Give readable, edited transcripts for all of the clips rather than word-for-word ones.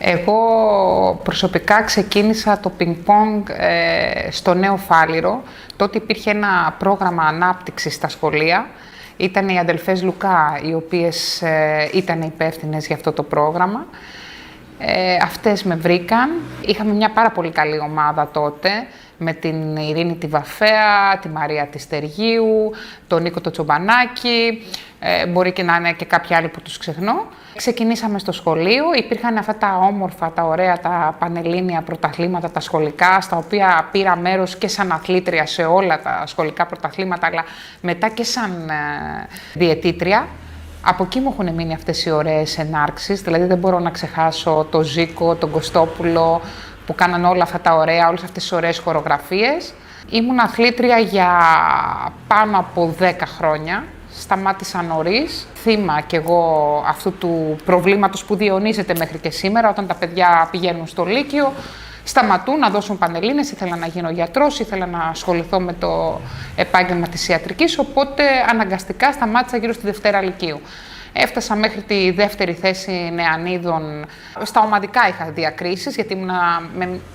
Εγώ προσωπικά ξεκίνησα το πινκ-πονγκ στο Νέο Φάληρο. Τότε υπήρχε ένα πρόγραμμα ανάπτυξης στα σχολεία. Ήταν οι αδελφές Λουκά, οι οποίες ήταν υπεύθυνες για αυτό το πρόγραμμα. Αυτές με βρήκαν. Είχαμε μια πάρα πολύ καλή ομάδα τότε, με την Ειρήνη τη Βαφέα, τη Μαρία τη Στεργίου, τον Νίκο το Τσομπανάκη, μπορεί και να είναι και κάποιοι άλλοι που τους ξεχνώ. Ξεκινήσαμε στο σχολείο, υπήρχαν αυτά τα όμορφα, τα ωραία, τα πανελλήνια πρωταθλήματα, τα σχολικά, στα οποία πήρα μέρος και σαν αθλήτρια σε όλα τα σχολικά πρωταθλήματα, αλλά μετά και σαν διαιτήτρια. Από εκεί μου έχουν μείνει αυτές οι ωραίες ενάρξεις, δηλαδή δεν μπορώ να ξεχάσω το Ζήκο, τον Κωστόπουλο, που κάναν όλα αυτά τα ωραία, όλες αυτές τις ωραίες χορογραφίες. Ήμουν αθλήτρια για πάνω από 10 χρόνια. Σταμάτησα νωρίς. Θύμα κι εγώ αυτού του προβλήματος που διαιωνίζεται μέχρι και σήμερα, όταν τα παιδιά πηγαίνουν στο Λύκειο, σταματούν να δώσουν πανελλήνες, ήθελα να γίνω γιατρός, ήθελα να ασχοληθώ με το επάγγελμα της ιατρικής, οπότε αναγκαστικά σταμάτησα γύρω στη Δευτέρα Λυκείου. Έφτασα μέχρι τη δεύτερη θέση νεανίδων. Στα ομαδικά είχα διακρίσεις, γιατί ήμουν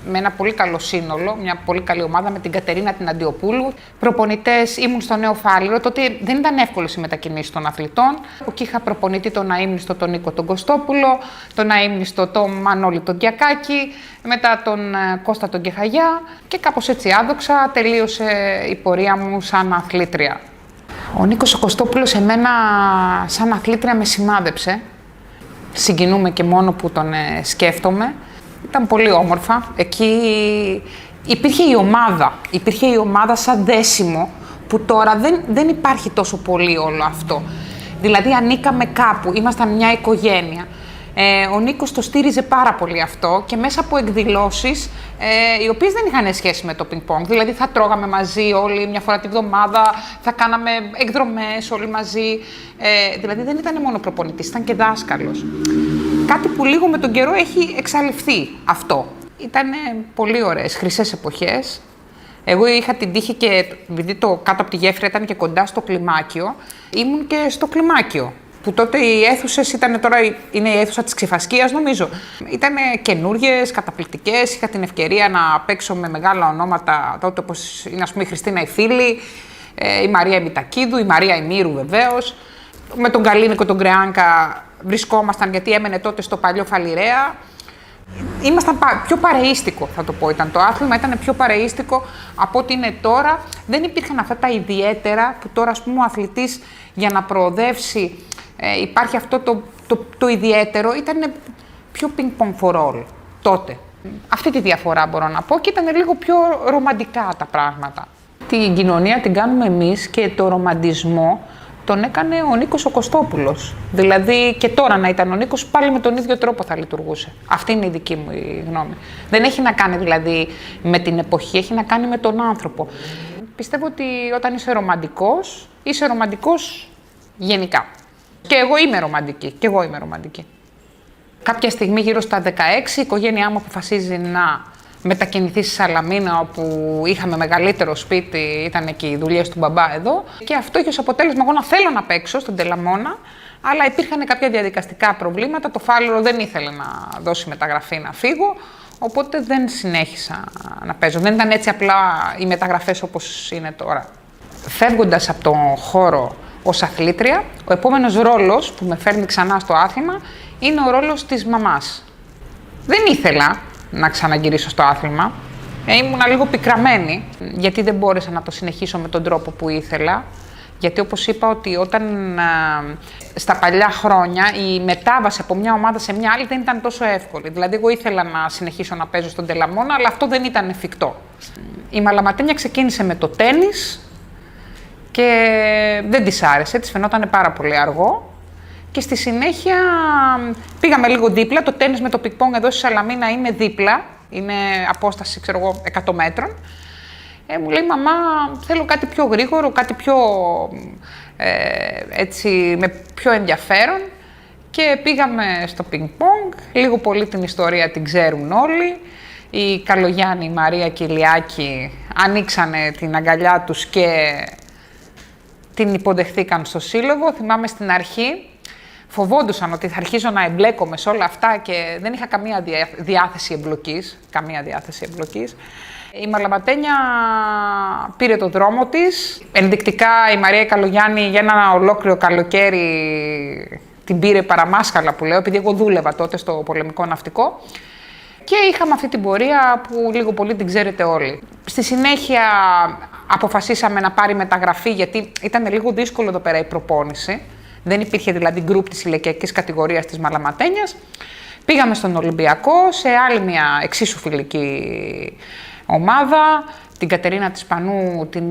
με ένα πολύ καλό σύνολο, μια πολύ καλή ομάδα με την Κατερίνα την Αντιοπούλου. Προπονητές, ήμουν στο Νέο Φάληρο, τότε δεν ήταν εύκολες οι μετακινήσεις των αθλητών. Εκεί είχα προπονητή τον αείμνηστο τον Νίκο τον Κωστόπουλο, τον αείμνηστο τον Μανώλη τον Κιακάκη, μετά τον Κώστα τον Κεχαγιά και κάπως έτσι άδοξα τελείωσε η πορεία μου σαν αθλήτρια. Ο Νίκος ο Κωστόπουλος εμένα σαν αθλήτρια με σημάδεψε. Συγκινούμε και μόνο που τον σκέφτομαι. Ήταν πολύ όμορφα. Εκεί υπήρχε η ομάδα σαν δέσιμο που τώρα δεν υπάρχει τόσο πολύ όλο αυτό. Δηλαδή ανήκαμε κάπου, ήμασταν μια οικογένεια. Ο Νίκος το στήριζε πάρα πολύ αυτό και μέσα από εκδηλώσεις οι οποίες δεν είχαν σχέση με το πινκ-πονγκ. Δηλαδή θα τρώγαμε μαζί όλοι μια φορά τη βδομάδα, θα κάναμε εκδρομές όλοι μαζί. Δηλαδή δεν ήταν μόνο προπονητής, ήταν και δάσκαλος. Κάτι που λίγο με τον καιρό έχει εξαλειφθεί αυτό. Ήταν πολύ ωραίες, χρυσές εποχές. Εγώ είχα την τύχη και επειδή το κάτω από τη γέφυρα ήταν και κοντά στο κλιμάκιο, ήμουν και στο κλιμάκιο. Που τότε οι αίθουσες ήταν, τώρα είναι η αίθουσα της Ξηφασκίας νομίζω. Ήταν καινούργιες, καταπληκτικές, είχα την ευκαιρία να παίξω με μεγάλα ονόματα τότε όπως είναι ας πούμε η Χριστίνα η Φίλη, η Μαρία Μητακίδου, η Μαρία Ημήρου βεβαίως. Με τον Καλίνικο τον Κρεάνκα βρισκόμασταν γιατί έμενε τότε στο παλιό Φαλιρέα. Ήμασταν πιο παρεΐστικο θα το πω, ήταν το άθλημα, ήταν πιο παρεΐστικο από ό,τι είναι τώρα. Δεν υπήρχαν αυτά τα ιδιαίτερα που τώρα ας πούμε ο αθλητής για να προοδεύσει υπάρχει αυτό το ιδιαίτερο, ήταν πιο ping-pong for all τότε. Αυτή τη διαφορά μπορώ να πω και ήταν λίγο πιο ρομαντικά τα πράγματα. Την κοινωνία την κάνουμε εμείς και το ρομαντισμό τον έκανε ο Νίκος ο Κωστόπουλος. Δηλαδή και τώρα να ήταν ο Νίκος πάλι με τον ίδιο τρόπο θα λειτουργούσε. Αυτή είναι η δική μου η γνώμη. Δεν έχει να κάνει δηλαδή με την εποχή, έχει να κάνει με τον άνθρωπο. Πιστεύω ότι όταν είσαι ρομαντικός γενικά. Και εγώ είμαι ρομαντική. Κάποια στιγμή γύρω στα 16 η οικογένειά μου αποφασίζει να μετακινηθεί στη Σαλαμίνα, όπου είχαμε μεγαλύτερο σπίτι, ήταν και οι δουλειές του μπαμπά εδώ. Και αυτό είχε ως αποτέλεσμα εγώ να θέλω να παίξω στον Τελαμώνα, αλλά υπήρχαν κάποια διαδικαστικά προβλήματα. Το Φάληρο δεν ήθελε να δώσει μεταγραφή να φύγω, οπότε δεν συνέχισα να παίζω. Δεν ήταν έτσι απλά οι μεταγραφές όπως είναι τώρα. Φεύγοντας από τον χώρο ως αθλήτρια, ο επόμενος ρόλος που με φέρνει ξανά στο άθλημα είναι ο ρόλος της μαμάς. Δεν ήθελα να ξαναγυρίσω στο άθλημα. Ήμουνα λίγο πικραμένη, γιατί δεν μπόρεσα να το συνεχίσω με τον τρόπο που ήθελα. Γιατί όπως είπα ότι όταν στα παλιά χρόνια η μετάβαση από μια ομάδα σε μια άλλη δεν ήταν τόσο εύκολη. Δηλαδή εγώ ήθελα να συνεχίσω να παίζω στον Τελαμώνα, αλλά αυτό δεν ήταν εφικτό. Η Μαλαματένια ξεκίνησε με το τένις και δεν της άρεσε, της φαινόταν πάρα πολύ αργό. Και στη συνέχεια πήγαμε λίγο δίπλα, το τένις με το πινκ-πονγκ εδώ στη Σαλαμίνα είναι δίπλα, είναι απόσταση, ξέρω εγώ, 100 μέτρων. Μου λέει, μαμά, θέλω κάτι πιο γρήγορο, κάτι πιο, έτσι, με πιο ενδιαφέρον. Και πήγαμε στο πινκ-πονγκ, λίγο πολύ την ιστορία την ξέρουν όλοι. Η Καλογιάννη, η Μαρία και η Λιάκη ανοίξανε την αγκαλιά τους και την υποδεχθήκαν στο σύλλογο. Θυμάμαι στην αρχή φοβόντουσαν ότι θα αρχίσω να εμπλέκομαι σε όλα αυτά και δεν είχα καμία διάθεση εμπλοκής. Η Μαλαματένια πήρε το δρόμο της. Ενδεικτικά η Μαρία Καλογιάννη για ένα ολόκληρο καλοκαίρι την πήρε παραμάσχαλα που λέω, επειδή εγώ δούλευα τότε στο πολεμικό ναυτικό. Και είχαμε αυτή την πορεία που λίγο πολύ την ξέρετε όλοι. Στη συνέχεια αποφασίσαμε να πάρει μεταγραφή, γιατί ήταν λίγο δύσκολο εδώ πέρα η προπόνηση. Δεν υπήρχε δηλαδή γκρουπ της ηλικιακής κατηγορίας της Μαλαματένιας. Πήγαμε στον Ολυμπιακό, σε άλλη μια εξίσου φιλική ομάδα. Την Κατερίνα της Πανού την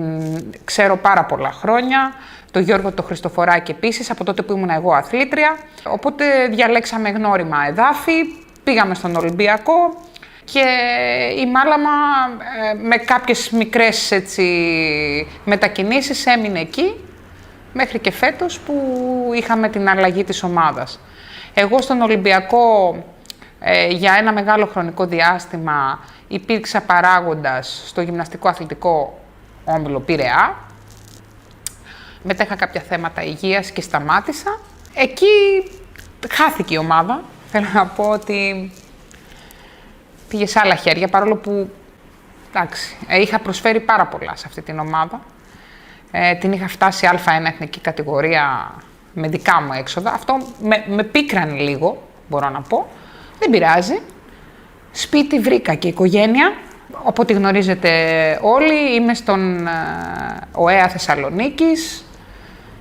ξέρω πάρα πολλά χρόνια. Το Γιώργο το Χριστοφοράκη επίσης, από τότε που ήμουν εγώ αθλήτρια. Οπότε διαλέξαμε γνώριμα εδάφη, πήγαμε στον Ολυμπιακό και η Μάλαμα με κάποιες μικρές μετακινήσεις έμεινε εκεί μέχρι και φέτος που είχαμε την αλλαγή της ομάδας. Εγώ στον Ολυμπιακό για ένα μεγάλο χρονικό διάστημα υπήρξα παράγοντας στο γυμναστικό αθλητικό όμιλο Πειραιά. Μετά είχα κάποια θέματα υγείας και σταμάτησα. Εκεί χάθηκε η ομάδα. Θέλω να πω ότι πήγε σε άλλα χέρια, παρόλο που εντάξει, είχα προσφέρει πάρα πολλά σε αυτή την ομάδα. Την είχα φτάσει Α1 εθνική κατηγορία με δικά μου έξοδα. Αυτό με πίκρανε λίγο, μπορώ να πω. Δεν πειράζει. Σπίτι βρήκα και οικογένεια. Οπότε γνωρίζετε όλοι, είμαι στον ΟΕΑ Θεσσαλονίκης.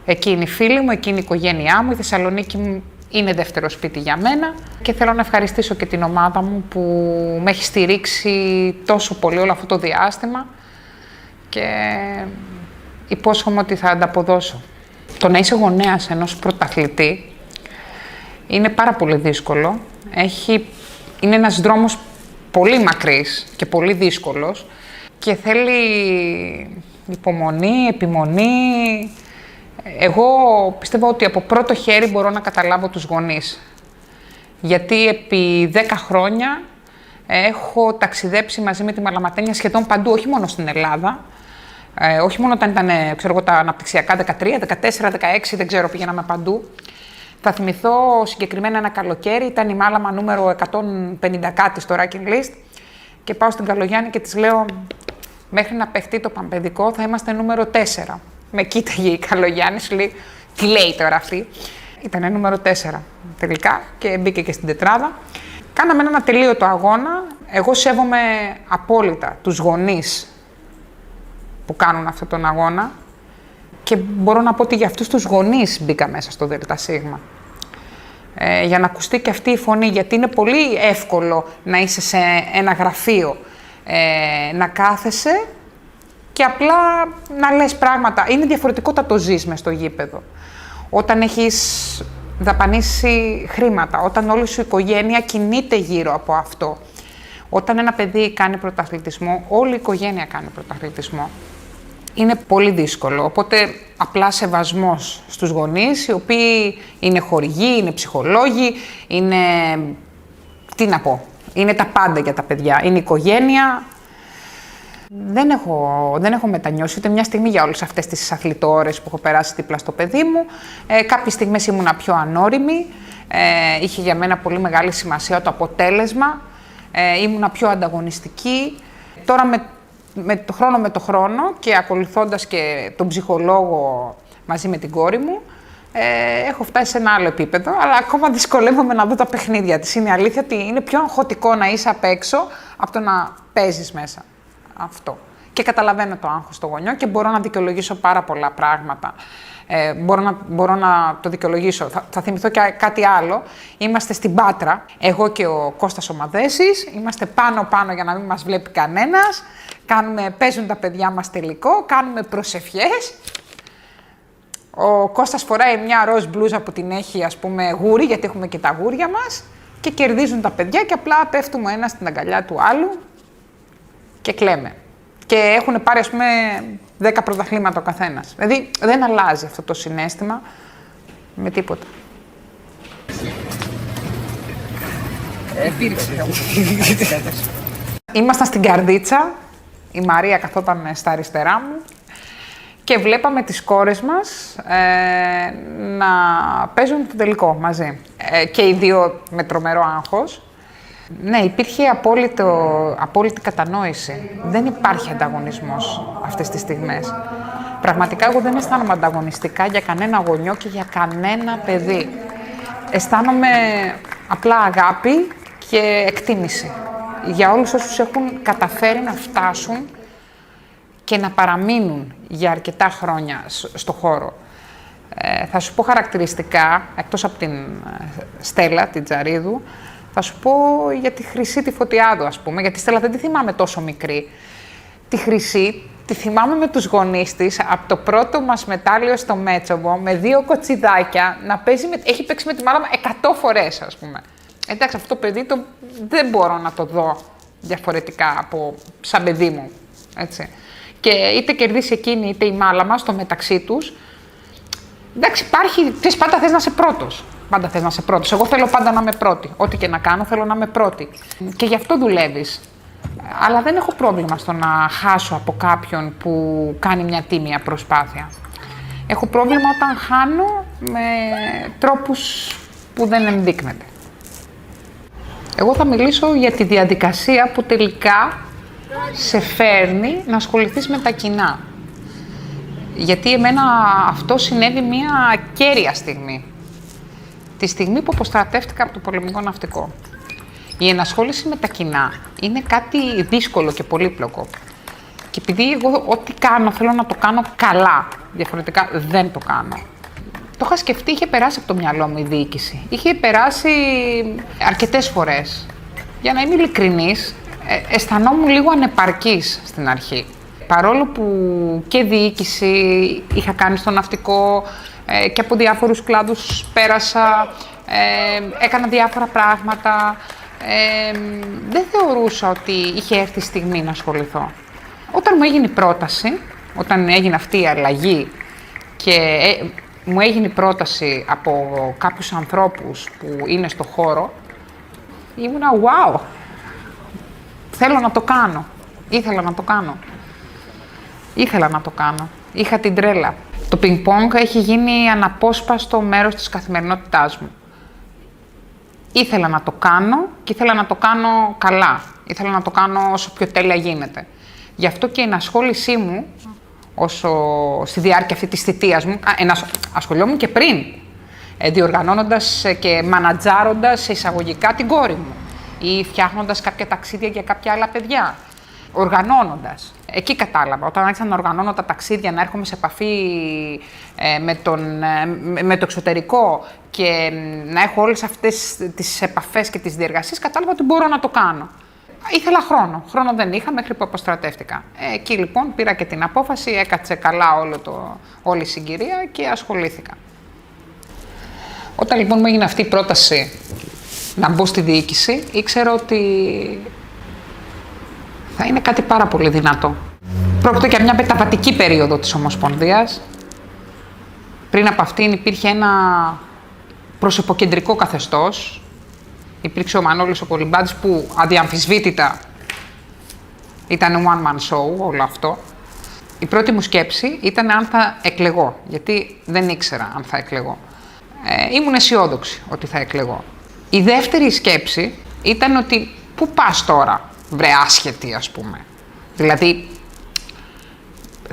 Εκεί είναι οι φίλοι μου, εκεί είναι η οικογένειά μου. Η Θεσσαλονίκη μου είναι δεύτερο σπίτι για μένα. Και θέλω να ευχαριστήσω και την ομάδα μου που με έχει στηρίξει τόσο πολύ όλο αυτό το διάστημα. Και υπόσχομαι ότι θα ανταποδώσω. Το να είσαι γονέας ενός πρωταθλητή είναι πάρα πολύ δύσκολο. Είναι ένας δρόμος πολύ μακρύς και πολύ δύσκολος και θέλει υπομονή, επιμονή. Εγώ πιστεύω ότι από πρώτο χέρι μπορώ να καταλάβω τους γονείς. Γιατί επί 10 χρόνια έχω ταξιδέψει μαζί με τη Μαλαματένια σχεδόν παντού, όχι μόνο στην Ελλάδα. Όχι μόνο όταν ήταν τα αναπτυξιακά 13, 14, 16, δεν ξέρω, πηγαίναμε παντού. Θα θυμηθώ συγκεκριμένα ένα καλοκαίρι, ήταν η Μάλαμα νούμερο 150 κάτι στο ranking list και πάω στην Καλογιάννη και της λέω μέχρι να παιχτεί το παμπαιδικό θα είμαστε νούμερο 4. Με κοίταγε η Καλογιάννη, σου λέει τι λέει τώρα αυτή. Ήτανε νούμερο 4 τελικά και μπήκε και στην τετράδα. Κάναμε έναν ατελείωτο αγώνα. Εγώ σέβομαι απόλυτα τους γονείς που κάνουν αυτόν τον αγώνα και μπορώ να πω ότι για αυτούς τους γονείς μπήκα μέσα στο ΔΣ. Για να ακουστεί και αυτή η φωνή, γιατί είναι πολύ εύκολο να είσαι σε ένα γραφείο, να κάθεσαι και απλά να λες πράγματα. Είναι διαφορετικό όταν το ζεις μες στο γήπεδο. Όταν έχεις δαπανίσει χρήματα, όταν όλη σου η οικογένεια κινείται γύρω από αυτό. Όταν ένα παιδί κάνει πρωταθλητισμό, όλη η οικογένεια κάνει πρωταθλητισμό. Είναι πολύ δύσκολο, οπότε απλά σεβασμός στους γονείς, οι οποίοι είναι χορηγοί, είναι ψυχολόγοι, είναι, τι να πω, είναι τα πάντα για τα παιδιά, είναι οικογένεια. Δεν έχω μετανιώσει ούτε μια στιγμή για όλες αυτές τις αθλητόρες που έχω περάσει δίπλα στο παιδί μου. Κάποιες στιγμές ήμουνα πιο ανώριμη, είχε για μένα πολύ μεγάλη σημασία το αποτέλεσμα, ήμουνα πιο ανταγωνιστική. Τώρα με το χρόνο και ακολουθώντας και τον ψυχολόγο μαζί με την κόρη μου, έχω φτάσει σε ένα άλλο επίπεδο, αλλά ακόμα δυσκολεύομαι να δω τα παιχνίδια της. Είναι αλήθεια ότι είναι πιο αγχωτικό να είσαι απ' έξω από το να παίζεις μέσα. Αυτό. Και καταλαβαίνω το άγχος στο γονιό και μπορώ να δικαιολογήσω πάρα πολλά πράγματα. Μπορώ να το δικαιολογήσω. Θα θυμηθώ και κάτι άλλο. Είμαστε στην Πάτρα, εγώ και ο Κώστας ο Μαδέσης. Είμαστε πάνω-πάνω για να μην μας βλέπει κανένας. Παίζουν τα παιδιά μας τελικό, κάνουμε προσευχές. Ο Κώστας φοράει μια ροζ μπλούζα που την έχει, ας πούμε, γούρι, γιατί έχουμε και τα γούρια μας. Και κερδίζουν τα παιδιά και απλά πέφτουμε ένα στην αγκαλιά του άλλου και κλαίμε. Και έχουν πάρει, ας πούμε, 10 πρωταθλήματα ο καθένας. Δηλαδή, δεν αλλάζει αυτό το συναίσθημα με τίποτα. Ήμασταν στην Καρδίτσα, η Μαρία καθόταν στα αριστερά μου και βλέπαμε τις κόρες μας να παίζουν το τελικό μαζί. Και οι δύο με τρομερό άγχος. Ναι, υπήρχε απόλυτη κατανόηση. Δεν υπάρχει ανταγωνισμός αυτές τις στιγμές. Πραγματικά εγώ δεν αισθάνομαι ανταγωνιστικά για κανένα γονιό και για κανένα παιδί. Αισθάνομαι απλά αγάπη και εκτίμηση για όλους όσους έχουν καταφέρει να φτάσουν και να παραμείνουν για αρκετά χρόνια στο χώρο. Θα σου πω χαρακτηριστικά, εκτός από την Στέλλα, την Τζαρίδου, θα σου πω για τη Χρυσή τη Φωτιάδου, ας πούμε, γιατί τη Στέλλα δεν τη θυμάμαι τόσο μικρή. Τη Χρυσή τη θυμάμαι με τους γονείς της, από το πρώτο μας μετάλλιο στο Μέτσοβο, με 2 κοτσιδάκια, να παίζει έχει παίξει με τη μάνα μου 100 φορές, ας πούμε. Εντάξει, αυτό το παιδί δεν μπορώ να το δω διαφορετικά από σαν παιδί μου, έτσι. Και είτε κερδίσει εκείνη είτε η μάλα μας, στο μεταξύ τους, εντάξει, υπάρχει, πάντα θες να είσαι πρώτος. Πάντα θες να είσαι πρώτος. Εγώ θέλω πάντα να είμαι πρώτη. Ό,τι και να κάνω, θέλω να είμαι πρώτη. Και γι' αυτό δουλεύεις. Αλλά δεν έχω πρόβλημα στο να χάσω από κάποιον που κάνει μια τίμια προσπάθεια. Έχω πρόβλημα όταν χάνω με τρόπους που δεν ενδείκνεται. Εγώ θα μιλήσω για τη διαδικασία που τελικά σε φέρνει να ασχοληθείς με τα κοινά. Γιατί εμένα αυτό συνέβη μια κέρια στιγμή. Τη στιγμή που αποστρατεύτηκα από το πολεμικό ναυτικό. Η ενασχόληση με τα κοινά είναι κάτι δύσκολο και πολύπλοκο. Και επειδή εγώ ό,τι κάνω θέλω να το κάνω καλά, διαφορετικά δεν το κάνω. Το είχα σκεφτεί, είχε περάσει από το μυαλό μου η διοίκηση. Είχε περάσει αρκετές φορές. Για να είμαι ειλικρινής, αισθανόμουν λίγο ανεπαρκής στην αρχή. Παρόλο που και διοίκηση είχα κάνει στο ναυτικό και από διάφορους κλάδους πέρασα, έκανα διάφορα πράγματα, δεν θεωρούσα ότι είχε έρθει η στιγμή να ασχοληθώ. Όταν μου έγινε η πρόταση, όταν έγινε αυτή η αλλαγή και μου έγινε η πρόταση από κάποιους ανθρώπους που είναι στο χώρο, ήμουνα wow, θέλω να το κάνω, ήθελα να το κάνω. Είχα την τρέλα. Το πινκ-πονγκ έχει γίνει αναπόσπαστο μέρος της καθημερινότητάς μου. Ήθελα να το κάνω και ήθελα να το κάνω καλά. Ήθελα να το κάνω όσο πιο τέλεια γίνεται. Γι' αυτό και η ενασχόλησή μου, στη διάρκεια αυτή της θητείας μου, ασχολιόμουν και πριν, διοργανώνοντας και μανατζάροντας εισαγωγικά την κόρη μου ή φτιάχνοντας κάποια ταξίδια για κάποια άλλα παιδιά. Οργανώνοντας. Εκεί κατάλαβα, όταν άρχισα να οργανώνω τα ταξίδια, να έρχομαι σε επαφή με το εξωτερικό και να έχω όλες αυτές τις επαφές και τις διεργασίες, κατάλαβα ότι μπορώ να το κάνω. Ήθελα χρόνο. Χρόνο δεν είχα μέχρι που αποστρατεύτηκα. Εκεί λοιπόν πήρα και την απόφαση, έκατσε καλά όλη η συγκυρία και ασχολήθηκα. Όταν λοιπόν μου έγινε αυτή η πρόταση να μπω στη διοίκηση, ήξερα ότι θα είναι κάτι πάρα πολύ δυνατό. Πρόκειται για μια μεταβατική περίοδο της Ομοσπονδίας. Πριν από αυτήν υπήρχε ένα προσωποκεντρικό καθεστώς. Υπήρξε ο Μανώλης ο Κολυμπάτης που αδιαμφισβήτητα ήταν one-man show όλο αυτό. Η πρώτη μου σκέψη ήταν αν θα εκλεγώ, γιατί δεν ήξερα αν θα εκλεγώ. Ήμουν αισιόδοξη ότι θα εκλεγώ. Η δεύτερη σκέψη ήταν ότι πού πας τώρα, βρε άσχετη, ας πούμε. Δηλαδή,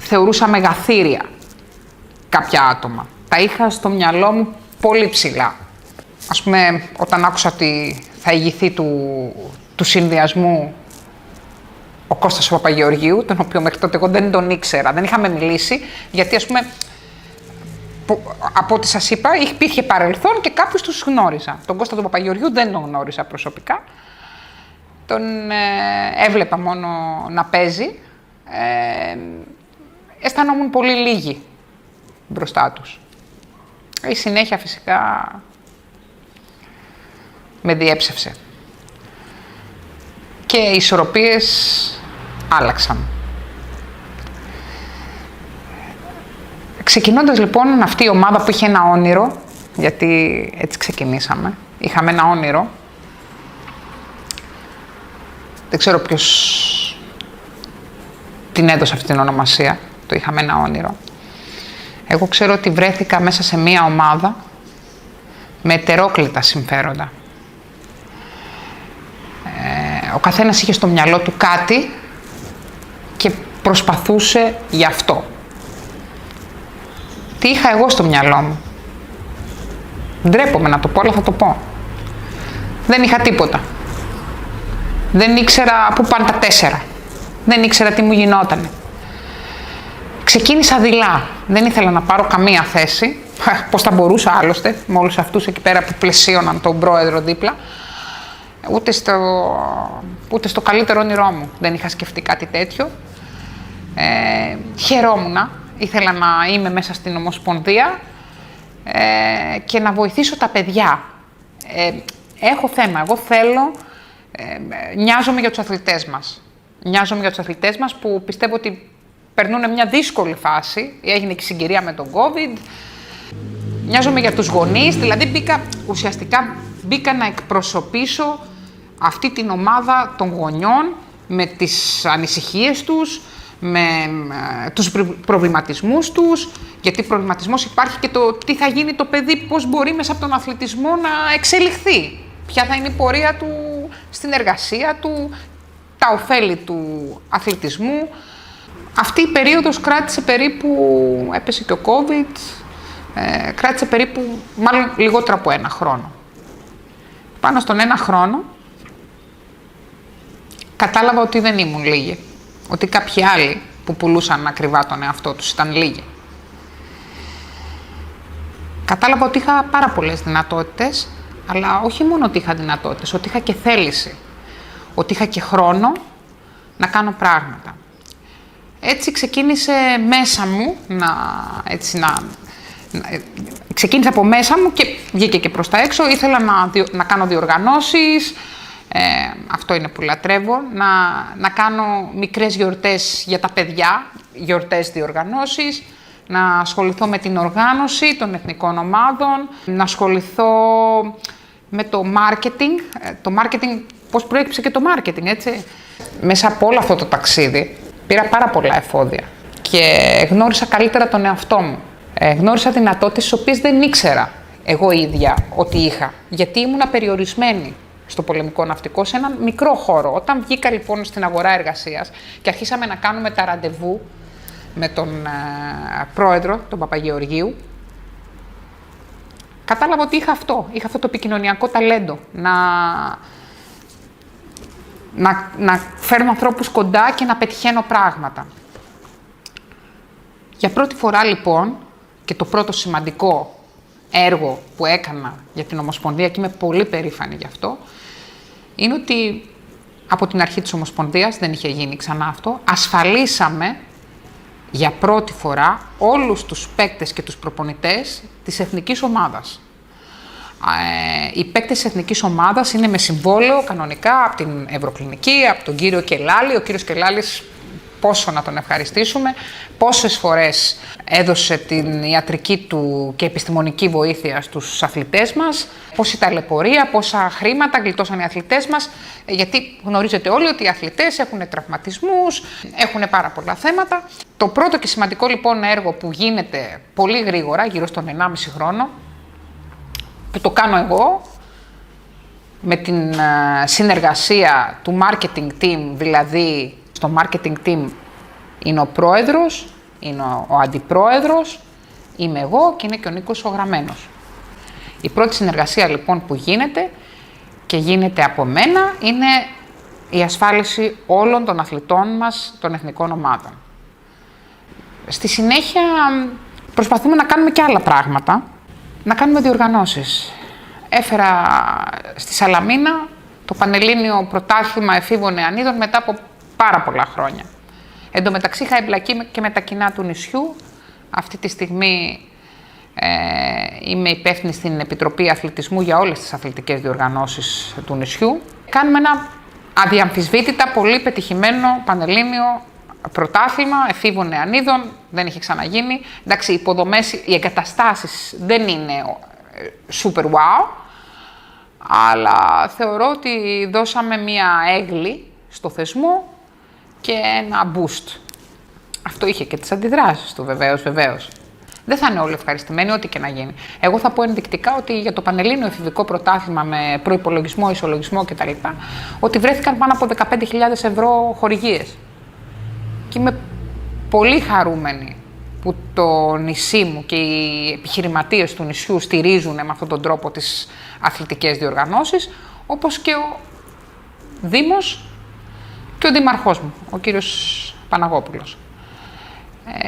θεωρούσα μεγαθύρια κάποια άτομα. Τα είχα στο μυαλό μου πολύ ψηλά. Ας πούμε, όταν άκουσα ότι θα ηγηθεί του συνδυασμού ο Κώστας ο Παπαγεωργίου, τον οποίο μέχρι τότε εγώ δεν τον ήξερα, δεν είχαμε μιλήσει, γιατί ας πούμε, από ό,τι σας είπα, υπήρχε παρελθόν και κάποιους τους γνώριζα. Τον Κώστα τον Παπαγεωργίου δεν τον γνώριζα προσωπικά. Τον έβλεπα μόνο να παίζει. Αισθανόμουν πολύ λίγη μπροστά τους. Η συνέχεια φυσικά με διέψευσε. Και οι ισορροπίες άλλαξαν. Ξεκινώντας λοιπόν αυτή η ομάδα που είχε ένα όνειρο, γιατί έτσι ξεκινήσαμε, είχαμε ένα όνειρο. Δεν ξέρω ποιος την έδωσε αυτή την ονομασία, το είχαμε ένα όνειρο. Εγώ ξέρω ότι βρέθηκα μέσα σε μία ομάδα με ετερόκλητα συμφέροντα. Ο καθένας είχε στο μυαλό του κάτι και προσπαθούσε γι' αυτό. Τι είχα εγώ στο μυαλό μου? Ντρέπομαι να το πω, αλλά θα το πω. Δεν είχα τίποτα. Δεν ήξερα πού πάνε τα 4. Δεν ήξερα τι μου γινότανε. Ξεκίνησα δειλά. Δεν ήθελα να πάρω καμία θέση. Πώς θα μπορούσα άλλωστε, με όλους αυτούς εκεί πέρα που πλαισίωναν τον πρόεδρο δίπλα. Ούτε στο καλύτερο όνειρό μου δεν είχα σκεφτεί κάτι τέτοιο. Χαιρόμουνα. Ήθελα να είμαι μέσα στην Ομοσπονδία και να βοηθήσω τα παιδιά. Έχω θέμα. Εγώ θέλω... νοιάζομαι για τους αθλητές μας. Νοιάζομαι για τους αθλητές μας που πιστεύω ότι περνούν μια δύσκολη φάση. Έγινε και συγκυρία με τον COVID. Νοιάζομαι για τους γονείς. Δηλαδή ουσιαστικά μπήκα να εκπροσωπήσω αυτή την ομάδα των γονιών με τις ανησυχίες τους, με τους προβληματισμούς τους, γιατί προβληματισμός υπάρχει και το τι θα γίνει το παιδί, πώς μπορεί μέσα από τον αθλητισμό να εξελιχθεί. Ποια θα είναι η πορεία του στην εργασία του, τα ωφέλη του αθλητισμού. Αυτή η περίοδος κράτησε περίπου, έπεσε και ο COVID, κράτησε περίπου, μάλλον λιγότερο από 1 χρόνο. Πάνω στον 1 χρόνο, κατάλαβα ότι δεν ήμουν λίγοι. Ότι κάποιοι άλλοι που πουλούσαν ακριβά τον εαυτό τους ήταν λίγοι. Κατάλαβα ότι είχα πάρα πολλές δυνατότητες, αλλά όχι μόνο ότι είχα δυνατότητες, ότι είχα και θέληση. Ότι είχα και χρόνο να κάνω πράγματα. Έτσι ξεκίνησε μέσα μου ξεκίνησε από μέσα μου και βγήκε και προς τα έξω. Ήθελα να κάνω διοργανώσεις, αυτό είναι που λατρεύω, να κάνω μικρές γιορτές για τα παιδιά, γιορτές διοργανώσεις, να ασχοληθώ με την οργάνωση των εθνικών ομάδων, να ασχοληθώ με το marketing. Το marketing, πώς προέκυψε και το marketing, έτσι. Μέσα από όλο αυτό το ταξίδι πήρα πάρα πολλά εφόδια και γνώρισα καλύτερα τον εαυτό μου. Γνώρισα δυνατότητες τις οποίες δεν ήξερα εγώ ίδια ότι είχα, γιατί ήμουν περιορισμένη στο πολεμικό ναυτικό σε έναν μικρό χώρο. Όταν βγήκα λοιπόν στην αγορά εργασίας και αρχίσαμε να κάνουμε τα ραντεβού με τον πρόεδρο, τον Παπαγεωργίου, κατάλαβα ότι είχα αυτό το επικοινωνιακό ταλέντο, να φέρνω ανθρώπους κοντά και να πετυχαίνω πράγματα. Για πρώτη φορά λοιπόν, και το πρώτο σημαντικό έργο που έκανα για την Ομοσπονδία και είμαι πολύ περήφανη γι' αυτό, είναι ότι από την αρχή της Ομοσπονδίας, δεν είχε γίνει ξανά αυτό, ασφαλίσαμε για πρώτη φορά όλους τους παίκτες και τους προπονητές της εθνικής ομάδας. Οι παίκτες της εθνικής ομάδας είναι με συμβόλαιο κανονικά από την Ευρωκλινική, από τον κύριο Κελάλη. Ο κύριος Κελάλης, πόσο να τον ευχαριστήσουμε, πόσες φορές έδωσε την ιατρική του και επιστημονική βοήθεια στους αθλητές μας, πόση ταλαιπωρία, πόσα χρήματα γλιτώσαν οι αθλητές μας, γιατί γνωρίζετε όλοι ότι οι αθλητές έχουν τραυματισμούς, έχουν πάρα πολλά θέματα. Το πρώτο και σημαντικό λοιπόν έργο που γίνεται πολύ γρήγορα, γύρω στον 1,5 χρόνο, που το κάνω εγώ, με την συνεργασία του marketing team, δηλαδή στο marketing team είναι ο πρόεδρος, είναι ο αντιπρόεδρος, είμαι εγώ και είναι και ο Νίκος ο Γραμμένος. Η πρώτη συνεργασία λοιπόν που γίνεται και γίνεται από μένα είναι η ασφάλιση όλων των αθλητών μας των εθνικών ομάδων. Στη συνέχεια προσπαθούμε να κάνουμε και άλλα πράγματα, να κάνουμε διοργανώσεις. Έφερα στη Σαλαμίνα το Πανελλήνιο Πρωτάθλημα Εφήβων Νεανίδων μετά από πάρα πολλά χρόνια. Εν τω μεταξύ είχα εμπλακεί και με τα κοινά του νησιού. Αυτή τη στιγμή είμαι υπεύθυνη στην Επιτροπή Αθλητισμού για όλες τις αθλητικές διοργανώσεις του νησιού. Κάνουμε ένα αδιαμφισβήτητα πολύ πετυχημένο Πανελλήνιο Πρωτάθλημα Εφήβων Νεανίδων. Δεν είχε ξαναγίνει. Εντάξει, οι υποδομές, οι εγκαταστάσεις δεν είναι super wow, αλλά θεωρώ ότι δώσαμε μία έγκλη στο θεσμό και ένα boost. Αυτό είχε και τις αντιδράσεις του βεβαίως. Δεν θα είναι όλοι ευχαριστημένοι, ό,τι και να γίνει. Εγώ θα πω ενδεικτικά ότι για το Πανελλήνιο Εφηβικό Πρωτάθλημα με προϋπολογισμό, ισολογισμό κτλ. Ότι βρέθηκαν πάνω από 15.000 ευρώ χορηγίες. Και είμαι πολύ χαρούμενη που το νησί μου και οι επιχειρηματίες του νησιού στηρίζουν με αυτόν τον τρόπο τις αθλητικές διοργανώσεις, όπως και ο Δήμος και ο Δήμαρχός μου, ο κύριος Παναγόπουλος.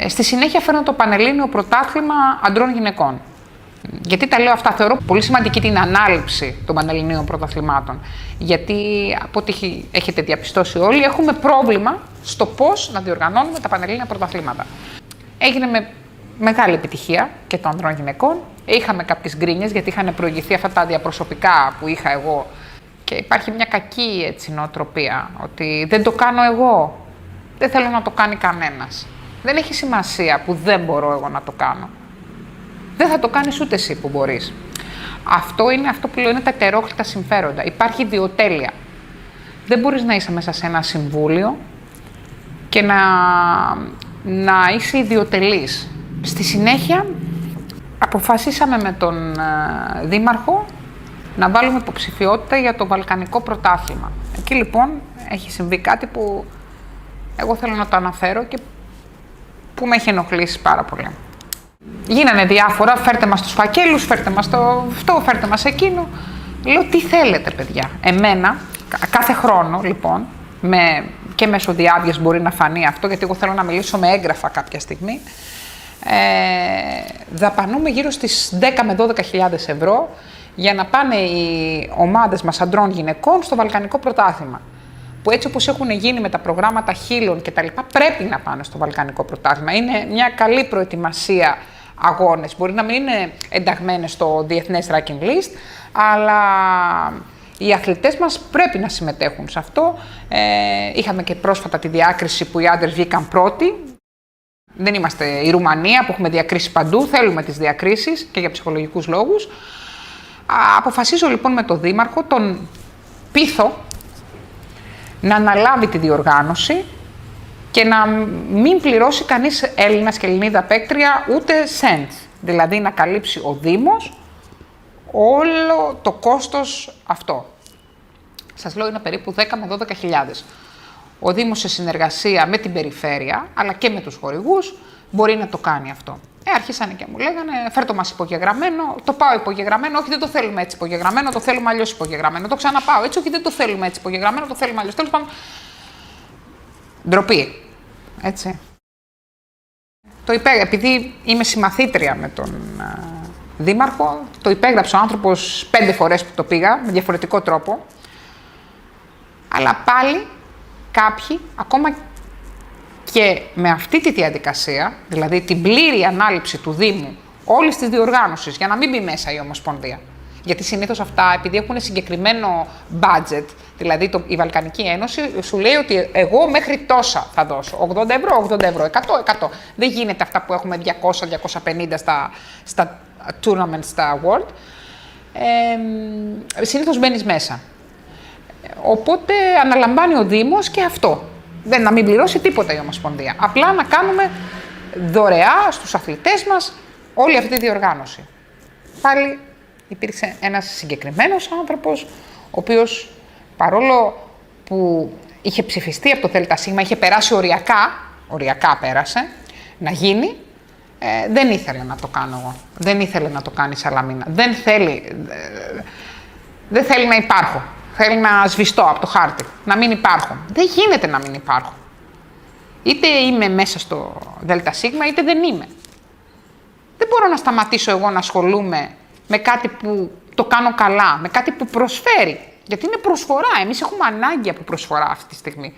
Στη συνέχεια φέρνω το Πανελλήνιο Πρωτάθλημα Αντρών-Γυναικών. Γιατί τα λέω αυτά, θεωρώ πολύ σημαντική την ανάληψη των Πανελληνίων Πρωταθλημάτων. Γιατί, από ό,τι έχετε διαπιστώσει όλοι, έχουμε πρόβλημα στο πώς να διοργανώνουμε τα Πανελλήνια Πρωταθλήματα. Έγινε με μεγάλη επιτυχία και των Ανδρών-Γυναικών. Είχαμε κάποιες γκρίνιες, γιατί είχαν προηγηθεί αυτά τα διαπροσωπικά που είχα εγώ. Και υπάρχει μια κακή έτσι, νοοτροπία, ότι δεν το κάνω εγώ, δεν θέλω να το κάνει κανένας. Δεν έχει σημασία που δεν μπορώ εγώ να το κάνω. Δεν θα το κάνεις ούτε εσύ που μπορείς. Αυτό είναι αυτό που λένε τα ετερόκλητα συμφέροντα. Υπάρχει ιδιοτέλεια. Δεν μπορείς να είσαι μέσα σε ένα συμβούλιο και να είσαι ιδιοτελής. Στη συνέχεια αποφασίσαμε με τον Δήμαρχο να βάλουμε υποψηφιότητα για το Βαλκανικό Πρωτάθλημα. Εκεί λοιπόν έχει συμβεί κάτι που εγώ θέλω να το αναφέρω και που με έχει ενοχλήσει πάρα πολύ. Γίνανε διάφορα, φέρτε μας τους φακέλους, φέρτε μας το αυτό, φέρτε μας εκείνο. Λέω, τι θέλετε παιδιά. Εμένα, κάθε χρόνο λοιπόν, και μέσω διάβιας μπορεί να φανεί αυτό, γιατί εγώ θέλω να μιλήσω με έγγραφα κάποια στιγμή, δαπανούμε γύρω στις 10 με 12.000 ευρώ για να πάνε οι ομάδες μας αντρών γυναικών στο Βαλκανικό Πρωτάθλημα. Που έτσι όπως έχουν γίνει με τα προγράμματα χείλων και τα λοιπά, πρέπει να πάνε στο Βαλκανικό Πρωτάθλημα. Είναι μια καλή προετοιμασία αγώνες. Μπορεί να μην είναι ενταγμένες στο Διεθνές Ranking List, αλλά οι αθλητές μας πρέπει να συμμετέχουν σε αυτό. Είχαμε και πρόσφατα τη διάκριση που οι άντρες βγήκαν πρώτοι. Δεν είμαστε η Ρουμανία που έχουμε διακρίσει παντού, θέλουμε τις διακρίσεις και για ψυχολογικούς λόγους. Αποφασίζω λοιπόν με τον Δήμαρχο, τον πείθω να αναλάβει τη διοργάνωση και να μην πληρώσει κανείς Έλληνας και Ελληνίδα παίκτρια ούτε cents. Δηλαδή να καλύψει ο Δήμος όλο το κόστος αυτό. Σας λέω είναι περίπου 10 με 12.000. Ο Δήμος σε συνεργασία με την περιφέρεια αλλά και με τους χορηγούς μπορεί να το κάνει αυτό. Άρχισανε και μου λέγανε, φέρ' το μας υπογεγραμμένο, το πάω υπογεγραμμένο, όχι δεν το θέλουμε έτσι υπογεγραμμένο, το θέλουμε αλλιώς υπογεγραμμένο. Το ξαναπάω έτσι, όχι δεν το θέλουμε έτσι υπογεγραμμένο, το θέλουμε αλλιώς. Τέλος πάντων, ντροπή. Έτσι. Επειδή είμαι συμμαθήτρια με τον Δήμαρχο, το υπέγραψε ο άνθρωπος 5 φορές που το πήγα, με διαφορετικό τρόπο. Αλλά πάλι κάποιοι, ακόμα και με αυτή τη διαδικασία, δηλαδή την πλήρη ανάληψη του Δήμου όλης της διοργάνωσης, για να μην μπει μέσα η Ομοσπονδία. Γιατί συνήθως αυτά, επειδή έχουν συγκεκριμένο budget, δηλαδή η Βαλκανική Ένωση σου λέει ότι εγώ μέχρι τόσα θα δώσω. 80 ευρώ, 80 ευρώ, 100. Δεν γίνεται αυτά που έχουμε 200-250 στα tournaments, στα award. Συνήθως μπαίνεις μέσα. Οπότε αναλαμβάνει ο Δήμος και αυτό. Να μην πληρώσει τίποτα η Ομοσπονδία. Απλά να κάνουμε δωρεά στους αθλητές μας όλη αυτή τη διοργάνωση. Πάλι υπήρξε ένας συγκεκριμένος άνθρωπος, ο οποίος παρόλο που είχε ψηφιστεί από το ΔΣ, είχε περάσει οριακά πέρασε, να γίνει, δεν ήθελε να το κάνω εγώ. Δεν ήθελε να το κάνει η Σαλαμίνα. Δεν θέλει να υπάρχω. Θέλει να σβηστώ από το χάρτη, να μην υπάρχω. Δεν γίνεται να μην υπάρχω. Είτε είμαι μέσα στο ΔΣ, είτε δεν είμαι. Δεν μπορώ να σταματήσω εγώ να ασχολούμαι με κάτι που το κάνω καλά, με κάτι που προσφέρει. Γιατί είναι προσφορά. Εμείς έχουμε ανάγκη από προσφορά αυτή τη στιγμή.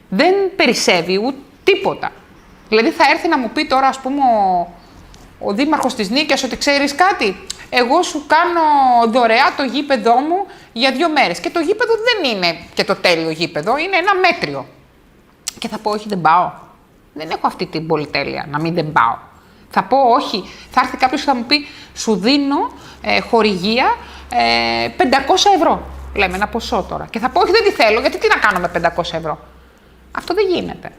Δεν περισσεύει ούτε τίποτα. Δηλαδή θα έρθει να μου πει τώρα, ας πούμε, ο Δήμαρχος της Νίκαιας ότι ξέρεις κάτι, εγώ σου κάνω δωρεά το γήπεδό μου για 2 μέρες. Και το γήπεδο δεν είναι και το τέλειο γήπεδο, είναι ένα μέτριο. Και θα πω όχι, δεν πάω. Δεν έχω αυτή την πολυτέλεια να μην δεν πάω. Θα πω όχι, θα έρθει κάποιος και θα μου πει σου δίνω χορηγία 500 ευρώ. Λέμε ένα ποσό τώρα. Και θα πω όχι, δεν τη θέλω, γιατί τι να κάνω με 500 ευρώ. Αυτό δεν γίνεται.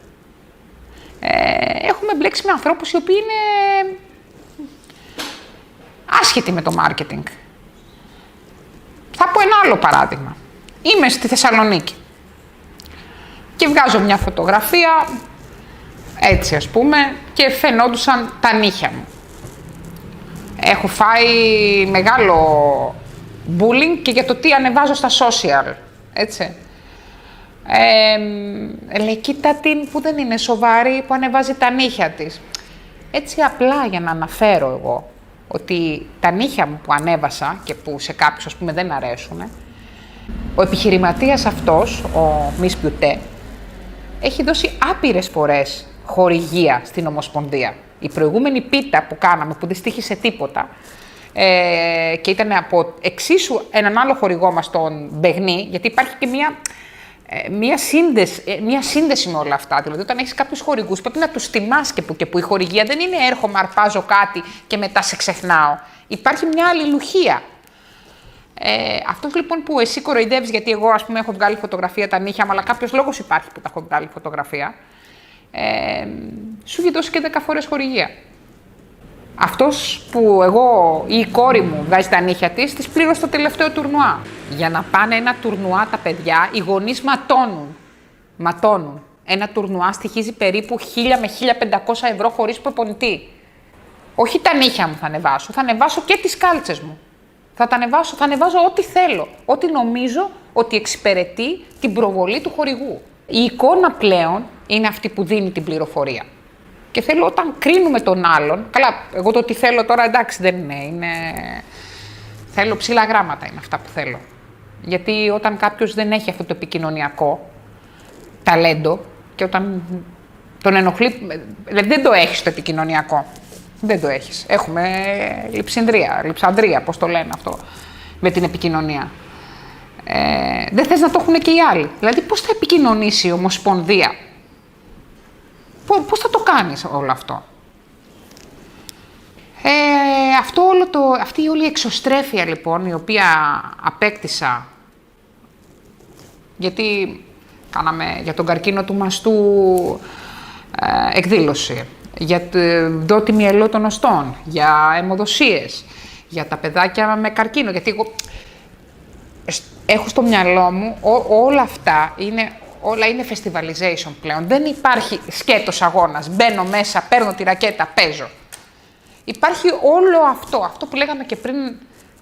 Έχουμε μπλέξει με ανθρώπους οι οποίοι είναι άσχετη με το μάρκετινγκ. Θα πω ένα άλλο παράδειγμα. Είμαι στη Θεσσαλονίκη και βγάζω μια φωτογραφία, έτσι ας πούμε, και φαινόντουσαν τα νύχια μου. Έχω φάει μεγάλο bullying και για το τι ανεβάζω στα social, έτσι. Λέει, κοίτα την που δεν είναι σοβαρή που ανεβάζει τα νύχια της. Έτσι απλά για να αναφέρω εγώ ότι τα νύχια μου που ανέβασα και που σε κάποιους ας πούμε δεν αρέσουν, ο επιχειρηματίας αυτός, ο Miss Beauté, έχει δώσει άπειρες φορές χορηγία στην Ομοσπονδία. Η προηγούμενη πίτα που κάναμε, που δεν στοίχησε τίποτα, και ήταν από εξίσου έναν άλλο χορηγό μας, τον Μπεγνή, γιατί υπάρχει και μια σύνδεση με όλα αυτά. Δηλαδή, όταν έχεις κάποιους χορηγούς, πρέπει να τους τιμάς και που η χορηγία δεν είναι έρχομαι, αρπάζω κάτι και μετά σε ξεχνάω. Υπάρχει μια αλληλουχία. Αυτός λοιπόν που εσύ κοροϊδεύεις, γιατί εγώ ας πούμε έχω βγάλει φωτογραφία τα νύχια μου, αλλά κάποιος λόγος υπάρχει που τα έχω βγάλει φωτογραφία, σου έχει δώσει και 10 φορές χορηγία. Αυτός που εγώ ή η κόρη μου βγάζει τα νύχια της, της πλήρωσε το τελευταίο τουρνουά. Για να πάνε ένα τουρνουά τα παιδιά, οι γονείς ματώνουν. Ένα τουρνουά στοιχίζει περίπου 1.000 με 1.500 ευρώ χωρίς προπονητή. Όχι τα νύχια μου θα ανεβάσω και τις κάλτσες μου. Θα ανεβάζω ό,τι θέλω, ό,τι νομίζω ότι εξυπηρετεί την προβολή του χορηγού. Η εικόνα πλέον είναι αυτή που δίνει την πληροφορία. Και θέλω όταν κρίνουμε τον άλλον, καλά, εγώ το τι θέλω τώρα εντάξει δεν είναι, θέλω ψηλά γράμματα είναι αυτά που θέλω. Γιατί όταν κάποιος δεν έχει αυτό το επικοινωνιακό ταλέντο και όταν τον ενοχλεί, δηλαδή δεν το έχεις το επικοινωνιακό, δεν το έχεις. Έχουμε λειψανδρία, πώς το λένε αυτό, με την επικοινωνία. Δεν θες να το έχουν και οι άλλοι. Δηλαδή πώς θα επικοινωνήσει η Ομοσπονδία, πώς θα το κάνεις όλο αυτό. Αυτή η όλη εξωστρέφεια λοιπόν, η οποία απέκτησα, γιατί κάναμε για τον καρκίνο του μαστού εκδήλωση, για δότη μυελό των οστών, για αιμοδοσίες, για τα παιδάκια με καρκίνο, γιατί εγώ έχω στο μυαλό μου όλα είναι festivalization πλέον. Δεν υπάρχει σκέτος αγώνας, μπαίνω μέσα, παίρνω τη ρακέτα, παίζω. Υπάρχει όλο αυτό που λέγαμε και πριν,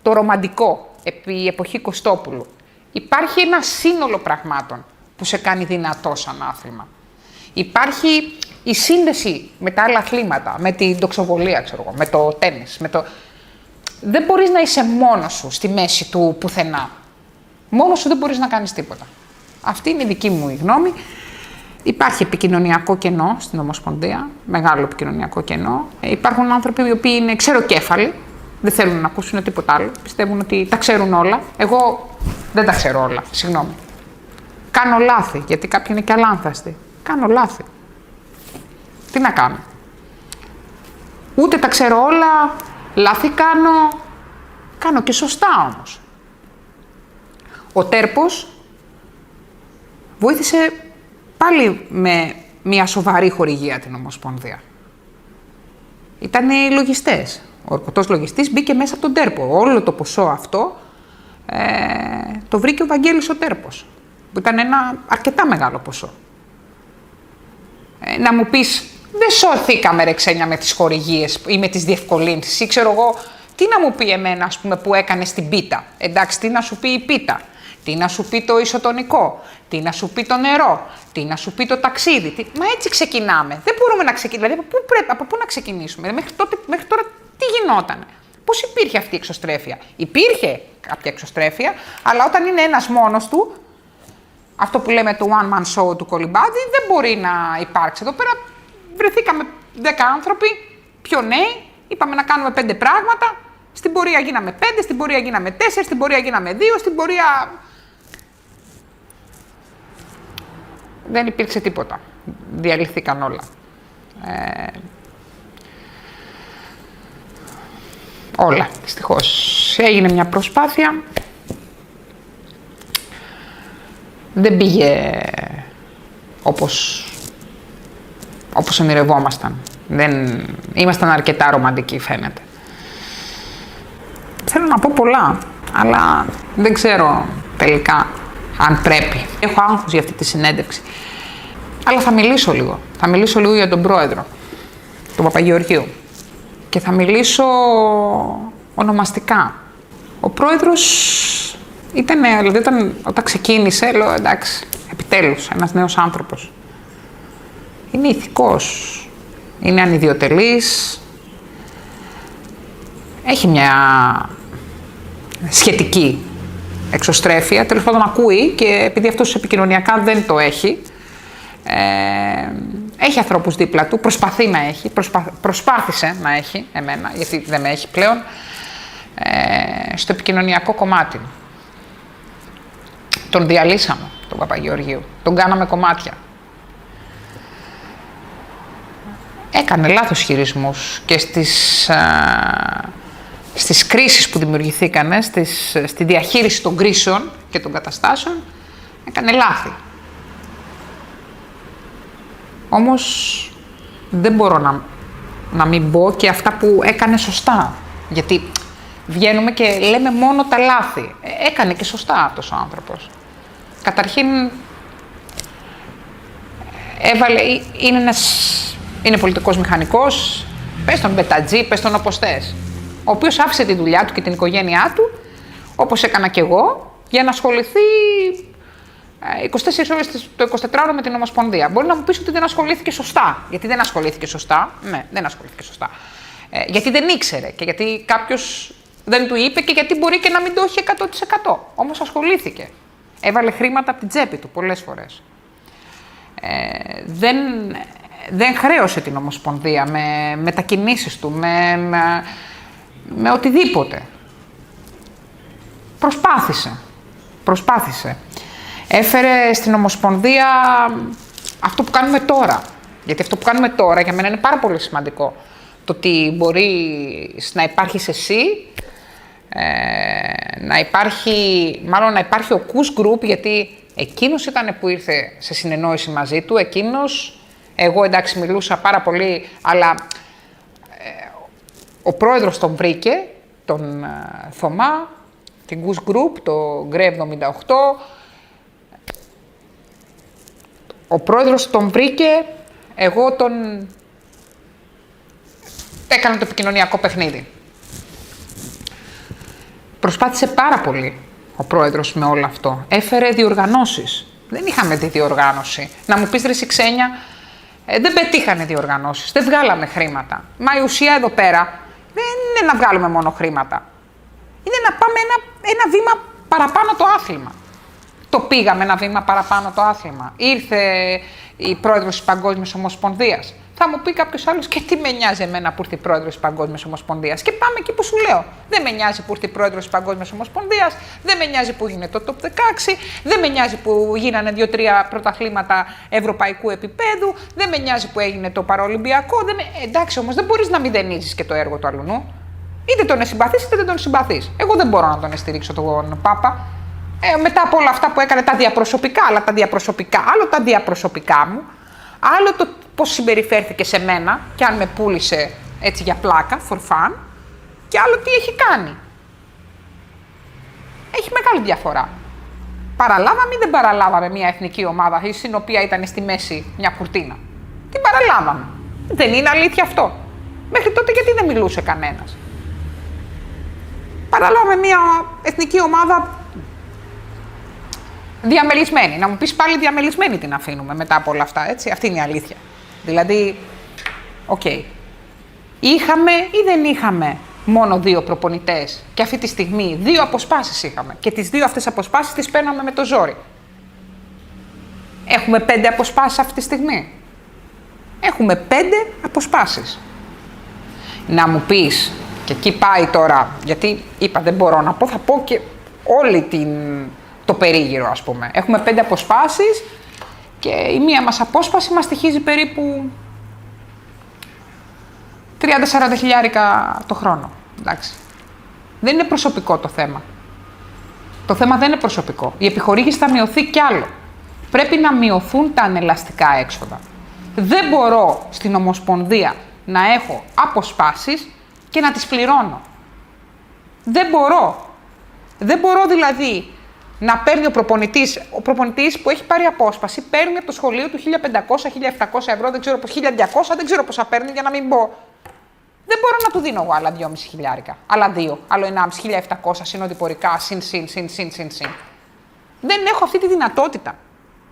το ρομαντικό, επί εποχή Κωστόπουλου. Υπάρχει ένα σύνολο πραγμάτων που σε κάνει δυνατό σαν άθλημα. Υπάρχει η σύνδεση με τα άλλα αθλήματα, με την τοξοβολία, με το τένις, Δεν μπορείς να είσαι μόνος σου στη μέση του πουθενά. Μόνος σου δεν μπορείς να κάνεις τίποτα. Αυτή είναι η δική μου η γνώμη. Υπάρχει επικοινωνιακό κενό στην Ομοσπονδία, μεγάλο επικοινωνιακό κενό. Υπάρχουν άνθρωποι οι οποίοι είναι ξεροκέφαλοι, δεν θέλουν να ακούσουν τίποτα άλλο. Πιστεύουν ότι τα ξέρουν όλα. Εγώ δεν τα ξέρω όλα, συγγνώμη. Κάνω λάθη, γιατί κάποιοι είναι και αλάνθαστοι. Κάνω λάθη. Τι να κάνω. Ούτε τα ξέρω όλα, λάθη κάνω και σωστά όμως. Ο Τέρπος βοήθησε πάλι με μια σοβαρή χορηγία την Ομοσπονδία. Ήταν οι λογιστές. Ο ορκωτός λογιστής μπήκε μέσα από τον Τέρπο. Όλο το ποσό αυτό το βρήκε ο Βαγγέλης ο Τέρπος, που ήταν ένα αρκετά μεγάλο ποσό. Να μου πεις, δεν σωθήκαμε ρε ξένια με τις χορηγίες ή με τις διευκολύνσεις ή ξέρω εγώ, τι να μου πει εμένα ας πούμε που έκανε στην πίτα. Εντάξει, τι να σου πει η πίτα. Τι να σου πει το ισοτονικό, τι να σου πει το νερό, τι να σου πει το ταξίδι. Μα έτσι ξεκινάμε. Δεν μπορούμε να ξεκινήσουμε. Δηλαδή, από πού να ξεκινήσουμε. Μέχρι τώρα τι γινότανε. Πώς υπήρχε αυτή η εξωστρέφεια. Υπήρχε κάποια εξωστρέφεια, αλλά όταν είναι ένας μόνος του, αυτό που λέμε το one man show του Κολυμπάδη, δεν μπορεί να υπάρξει. Εδώ πέρα βρεθήκαμε 10 άνθρωποι, πιο νέοι, είπαμε να κάνουμε 5 πράγματα. Στην πορεία γίναμε 5, στην πορεία γίναμε 4, στην πορεία γίναμε 2, στην πορεία... Δεν υπήρξε τίποτα. Διαλυθήκαν όλα. Όλα, δυστυχώς. Έγινε μια προσπάθεια. Δεν πήγε όπως ονειρευόμασταν. Ήμασταν αρκετά ρομαντικοί, φαίνεται. να πω πολλά, αλλά δεν ξέρω τελικά αν πρέπει. Έχω άγχος για αυτή τη συνέντευξη. Αλλά θα μιλήσω λίγο. Θα μιλήσω λίγο για τον πρόεδρο, τον Παπαγεωργίου. Και θα μιλήσω ονομαστικά. Ο πρόεδρος δηλαδή όταν ξεκίνησε, λέω εντάξει, επιτέλους, ένας νέος άνθρωπος. Είναι ηθικός, είναι ανιδιοτελής, έχει μια σχετική εξωστρέφεια, τέλος πάντων ακούει και επειδή αυτός επικοινωνιακά δεν το έχει, έχει ανθρώπους δίπλα του, προσπαθεί να έχει, προσπάθησε να έχει εμένα, γιατί δεν με έχει πλέον, στο επικοινωνιακό κομμάτι. Τον διαλύσαμε, τον Παπαγεωργίου, τον κάναμε κομμάτια. Έκανε λάθος χειρισμούς και στις κρίσεις που δημιουργηθήκανε, στη διαχείριση των κρίσεων και των καταστάσεων, έκανε λάθη. Όμως δεν μπορώ να μην πω και αυτά που έκανε σωστά. Γιατί βγαίνουμε και λέμε μόνο τα λάθη. Έκανε και σωστά αυτός ο άνθρωπος. Καταρχήν, είναι πολιτικός μηχανικός, πες τον Μπετατζή, πες τον όπως θες, ο οποίος άφησε τη δουλειά του και την οικογένειά του, όπως έκανα κι εγώ, για να ασχοληθεί 24 ώρες το 24ωρο με την Ομοσπονδία. Μπορεί να μου πεις ότι δεν ασχολήθηκε σωστά. Γιατί δεν ασχολήθηκε σωστά. Ναι, δεν ασχολήθηκε σωστά. Γιατί δεν ήξερε και γιατί κάποιος δεν του είπε και γιατί μπορεί και να μην το έχει 100%. Όμως ασχολήθηκε. Έβαλε χρήματα από την τσέπη του πολλές φορές. Δεν χρέωσε την Ομοσπονδία με μετακινήσεις του, με οτιδήποτε. Προσπάθησε. Έφερε στην Ομοσπονδία αυτό που κάνουμε τώρα. Γιατί αυτό που κάνουμε τώρα για μένα είναι πάρα πολύ σημαντικό. Το ότι μπορείς να υπάρχεις εσύ, να υπάρχει ο Κους Group, γιατί εκείνος ήταν που ήρθε σε συνεννόηση μαζί του, εγώ εντάξει μιλούσα πάρα πολύ, αλλά ο πρόεδρος τον βρήκε, τον Θωμά, την Κους Group, το ΓΡΕ 78, ο πρόεδρος τον βρήκε, εγώ έκανα το επικοινωνιακό παιχνίδι. Προσπάθησε πάρα πολύ ο πρόεδρος με όλο αυτό. Έφερε διοργανώσεις. Δεν είχαμε τη διοργάνωση. Να μου πεις ρε Ξένια, δεν πετύχανε διοργανώσεις, δεν βγάλαμε χρήματα. Μα η ουσία εδώ πέρα δεν είναι να βγάλουμε μόνο χρήματα. Είναι να πάμε ένα βήμα παραπάνω το άθλημα. Το πήγαμε ένα βήμα παραπάνω το άθλημα. Ήρθε η πρόεδρος της Παγκόσμιας Ομοσπονδίας. Θα μου πει κάποιος άλλος, και τι με νοιάζει εμένα που ήρθε η πρόεδρος της Παγκόσμιας Ομοσπονδίας. Και πάμε εκεί που σου λέω. Δεν με νοιάζει που ήρθε η πρόεδρος της Παγκόσμιας Ομοσπονδίας, δεν με νοιάζει που έγινε το Top 16, δεν με νοιάζει που γίνανε 2-3 πρωταθλήματα ευρωπαϊκού επίπεδου, δεν με νοιάζει που έγινε το Παραολυμπιακό. Εντάξει, όμως δεν μπορείς να μηδενίζεις και το έργο του αλουνού. Είτε τον συμπαθείς είτε δεν τον συμπαθείς. Εγώ δεν μπορώ να τον στηρίξω τον Πάπα. Μετά από όλα αυτά που έκανε τα διαπροσωπικά, άλλο τα διαπροσωπικά μου, άλλο το πώς συμπεριφέρθηκε σε μένα και αν με πούλησε έτσι για πλάκα, for fun, και άλλο τι έχει κάνει. Έχει μεγάλη διαφορά. Παραλάβαμε ή δεν παραλάβαμε μια εθνική ομάδα, στην οποία ήταν στη μέση μια κουρτίνα. Την παραλάβαμε. Δεν είναι αλήθεια αυτό. Μέχρι τότε γιατί δεν μιλούσε κανένας. Παραλάβαμε μια εθνική ομάδα διαμελισμένη. Να μου πεις πάλι διαμελισμένη την αφήνουμε μετά από όλα αυτά, έτσι. Αυτή είναι η αλήθεια. Δηλαδή, είχαμε ή δεν είχαμε μόνο 2 προπονητές και αυτή τη στιγμή 2 αποσπάσεις είχαμε και τις 2 αυτές αποσπάσεις τις παίρναμε με το ζόρι. Έχουμε 5 αποσπάσεις αυτή τη στιγμή. Έχουμε 5 αποσπάσεις. Να μου πεις, και εκεί πάει τώρα, γιατί είπα δεν μπορώ να πω, θα πω και όλη το περίγυρο, ας πούμε. Έχουμε 5 αποσπάσεις και η μία μας απόσπαση μας στοιχίζει περίπου 30-40 χιλιάρικα το χρόνο. Εντάξει. Δεν είναι προσωπικό το θέμα. Το θέμα δεν είναι προσωπικό. Η επιχορήγηση θα μειωθεί κι άλλο. Πρέπει να μειωθούν τα ανελαστικά έξοδα. Δεν μπορώ στην Ομοσπονδία να έχω αποσπάσεις και να τις πληρώνω. Δεν μπορώ. Δεν μπορώ δηλαδή να παίρνει ο προπονητής που έχει πάρει απόσπαση, παίρνει από το σχολείο του 1.500-1.700 ευρώ, δεν ξέρω πώς, 1.200, δεν ξέρω πόσα παίρνει για να μην πω. Δεν μπορώ να του δίνω εγώ άλλα 2.500 χιλιάρικα, άλλα 2, άλλο 1.500, 1.700 συνοδοιπορικά, συν. Δεν έχω αυτή τη δυνατότητα.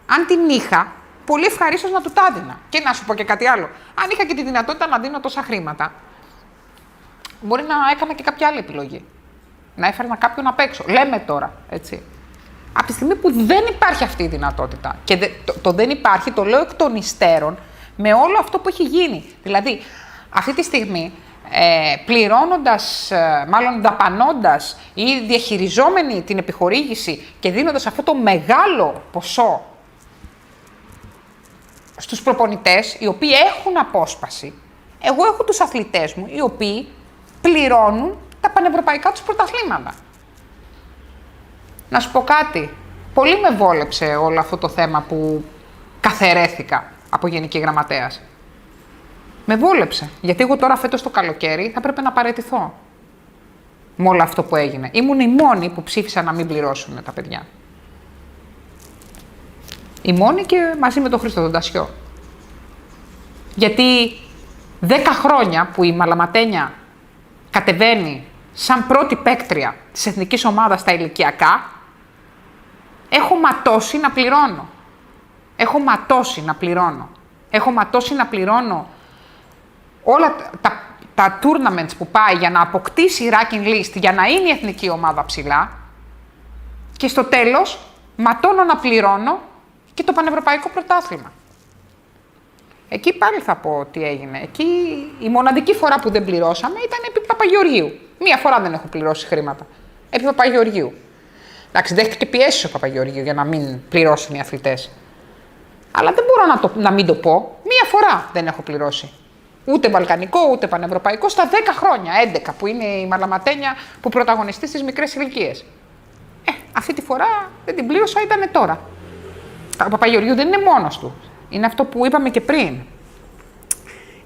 Αν την είχα, πολύ ευχαρίστως να του τα έδινα. Και να σου πω και κάτι άλλο. Αν είχα και τη δυνατότητα να δίνω τόσα χρήματα, μπορεί να έκανα και κάποια άλλη επιλογή. Να έφερνα κάποιον απ' έξω. Λέμε τώρα, έτσι. Από τη στιγμή που δεν υπάρχει αυτή η δυνατότητα, και το δεν υπάρχει, το λέω εκ των υστέρων, με όλο αυτό που έχει γίνει. Δηλαδή, αυτή τη στιγμή, πληρώνοντας, μάλλον δαπανώντας ή διαχειριζόμενοι την επιχορήγηση και δίνοντας αυτό το μεγάλο ποσό στους προπονητές, οι οποίοι έχουν απόσπαση, εγώ έχω τους αθλητές μου, οι οποίοι πληρώνουν τα πανευρωπαϊκά τους πρωταθλήματα. Να σου πω κάτι, πολύ με βόλεψε όλο αυτό το θέμα που καθαιρέθηκα από Γενική Γραμματέας. Με βόλεψε, γιατί εγώ τώρα φέτος το καλοκαίρι θα πρέπει να παραιτηθώ με όλο αυτό που έγινε. Ήμουν η μόνη που ψήφισα να μην πληρώσουν τα παιδιά. Η μόνη και μαζί με τον Χρήστο τον Τασιό. Γιατί 10 χρόνια που η Μαλαματένια κατεβαίνει σαν πρώτη παίκτρια της εθνικής ομάδας στα ηλικιακά, έχω ματώσει να πληρώνω. Έχω ματώσει να πληρώνω όλα τα tournaments που πάει για να αποκτήσει ranking list, για να είναι η εθνική ομάδα ψηλά, και στο τέλος ματώνω να πληρώνω και το πανευρωπαϊκό πρωτάθλημα. Εκεί πάλι θα πω τι έγινε. Εκεί η μοναδική φορά που δεν πληρώσαμε ήταν επί Παπαγεωργίου. Μία φορά δεν έχω πληρώσει χρήματα. Επί Παπαγεωργίου. Εντάξει, δέχτηκε πιέσεις ο Παπαγεωργίου για να μην πληρώσουν οι αθλητές. Αλλά δεν μπορώ να μην το πω. Μία φορά δεν έχω πληρώσει. Ούτε βαλκανικό, ούτε πανευρωπαϊκό στα 10 χρόνια, 11 που είναι η Μαλαματένια που πρωταγωνιστεί στις μικρές ηλικίες. Αυτή τη φορά δεν την πλήρωσα, ήταν τώρα. Ο Παπαγεωργίου δεν είναι μόνος του. Είναι αυτό που είπαμε και πριν.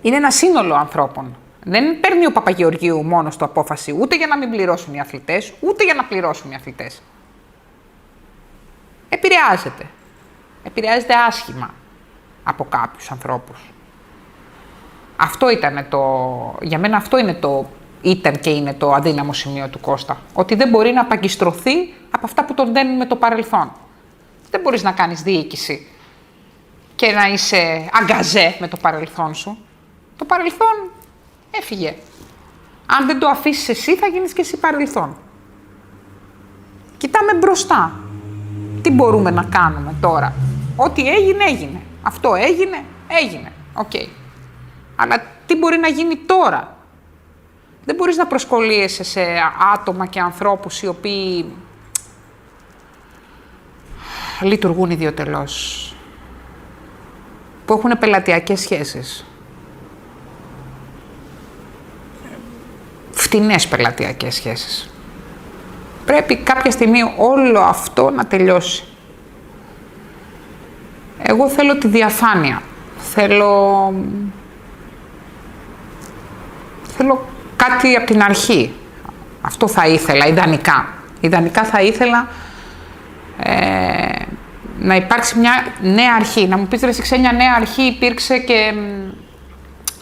Είναι ένα σύνολο ανθρώπων. Δεν παίρνει ο Παπαγεωργίου μόνος του απόφαση ούτε για να μην πληρώσουν οι αθλητές, ούτε για να πληρώσουν οι αθλητές. Επηρεάζεται. Επηρεάζεται άσχημα από κάποιους ανθρώπους. Αυτό ήταν για μένα αυτό ήταν και είναι το αδύναμο σημείο του Κώστα. Ότι δεν μπορεί να απαγκιστρωθεί από αυτά που τον δένουν με το παρελθόν. Δεν μπορείς να κάνεις διοίκηση και να είσαι αγκαζέ με το παρελθόν σου. Το παρελθόν έφυγε. Αν δεν το αφήσεις εσύ, θα γίνεις και εσύ παρελθόν. Κοιτάμε μπροστά. Τι μπορούμε να κάνουμε τώρα. Ό,τι έγινε, έγινε. Αυτό έγινε, έγινε. Οκ. Αλλά τι μπορεί να γίνει τώρα. Δεν μπορείς να προσκολίεσαι σε άτομα και ανθρώπους οι οποίοι λειτουργούν ιδιωτελώς. Που έχουν πελατειακές σχέσεις. Φτηνές πελατειακές σχέσεις. Πρέπει κάποια στιγμή όλο αυτό να τελειώσει. Εγώ θέλω τη διαφάνεια. Θέλω κάτι από την αρχή. Αυτό θα ήθελα, ιδανικά. Ιδανικά θα ήθελα να υπάρξει μια νέα αρχή. Να μου πεις, ρε Ξένια, νέα αρχή υπήρξε και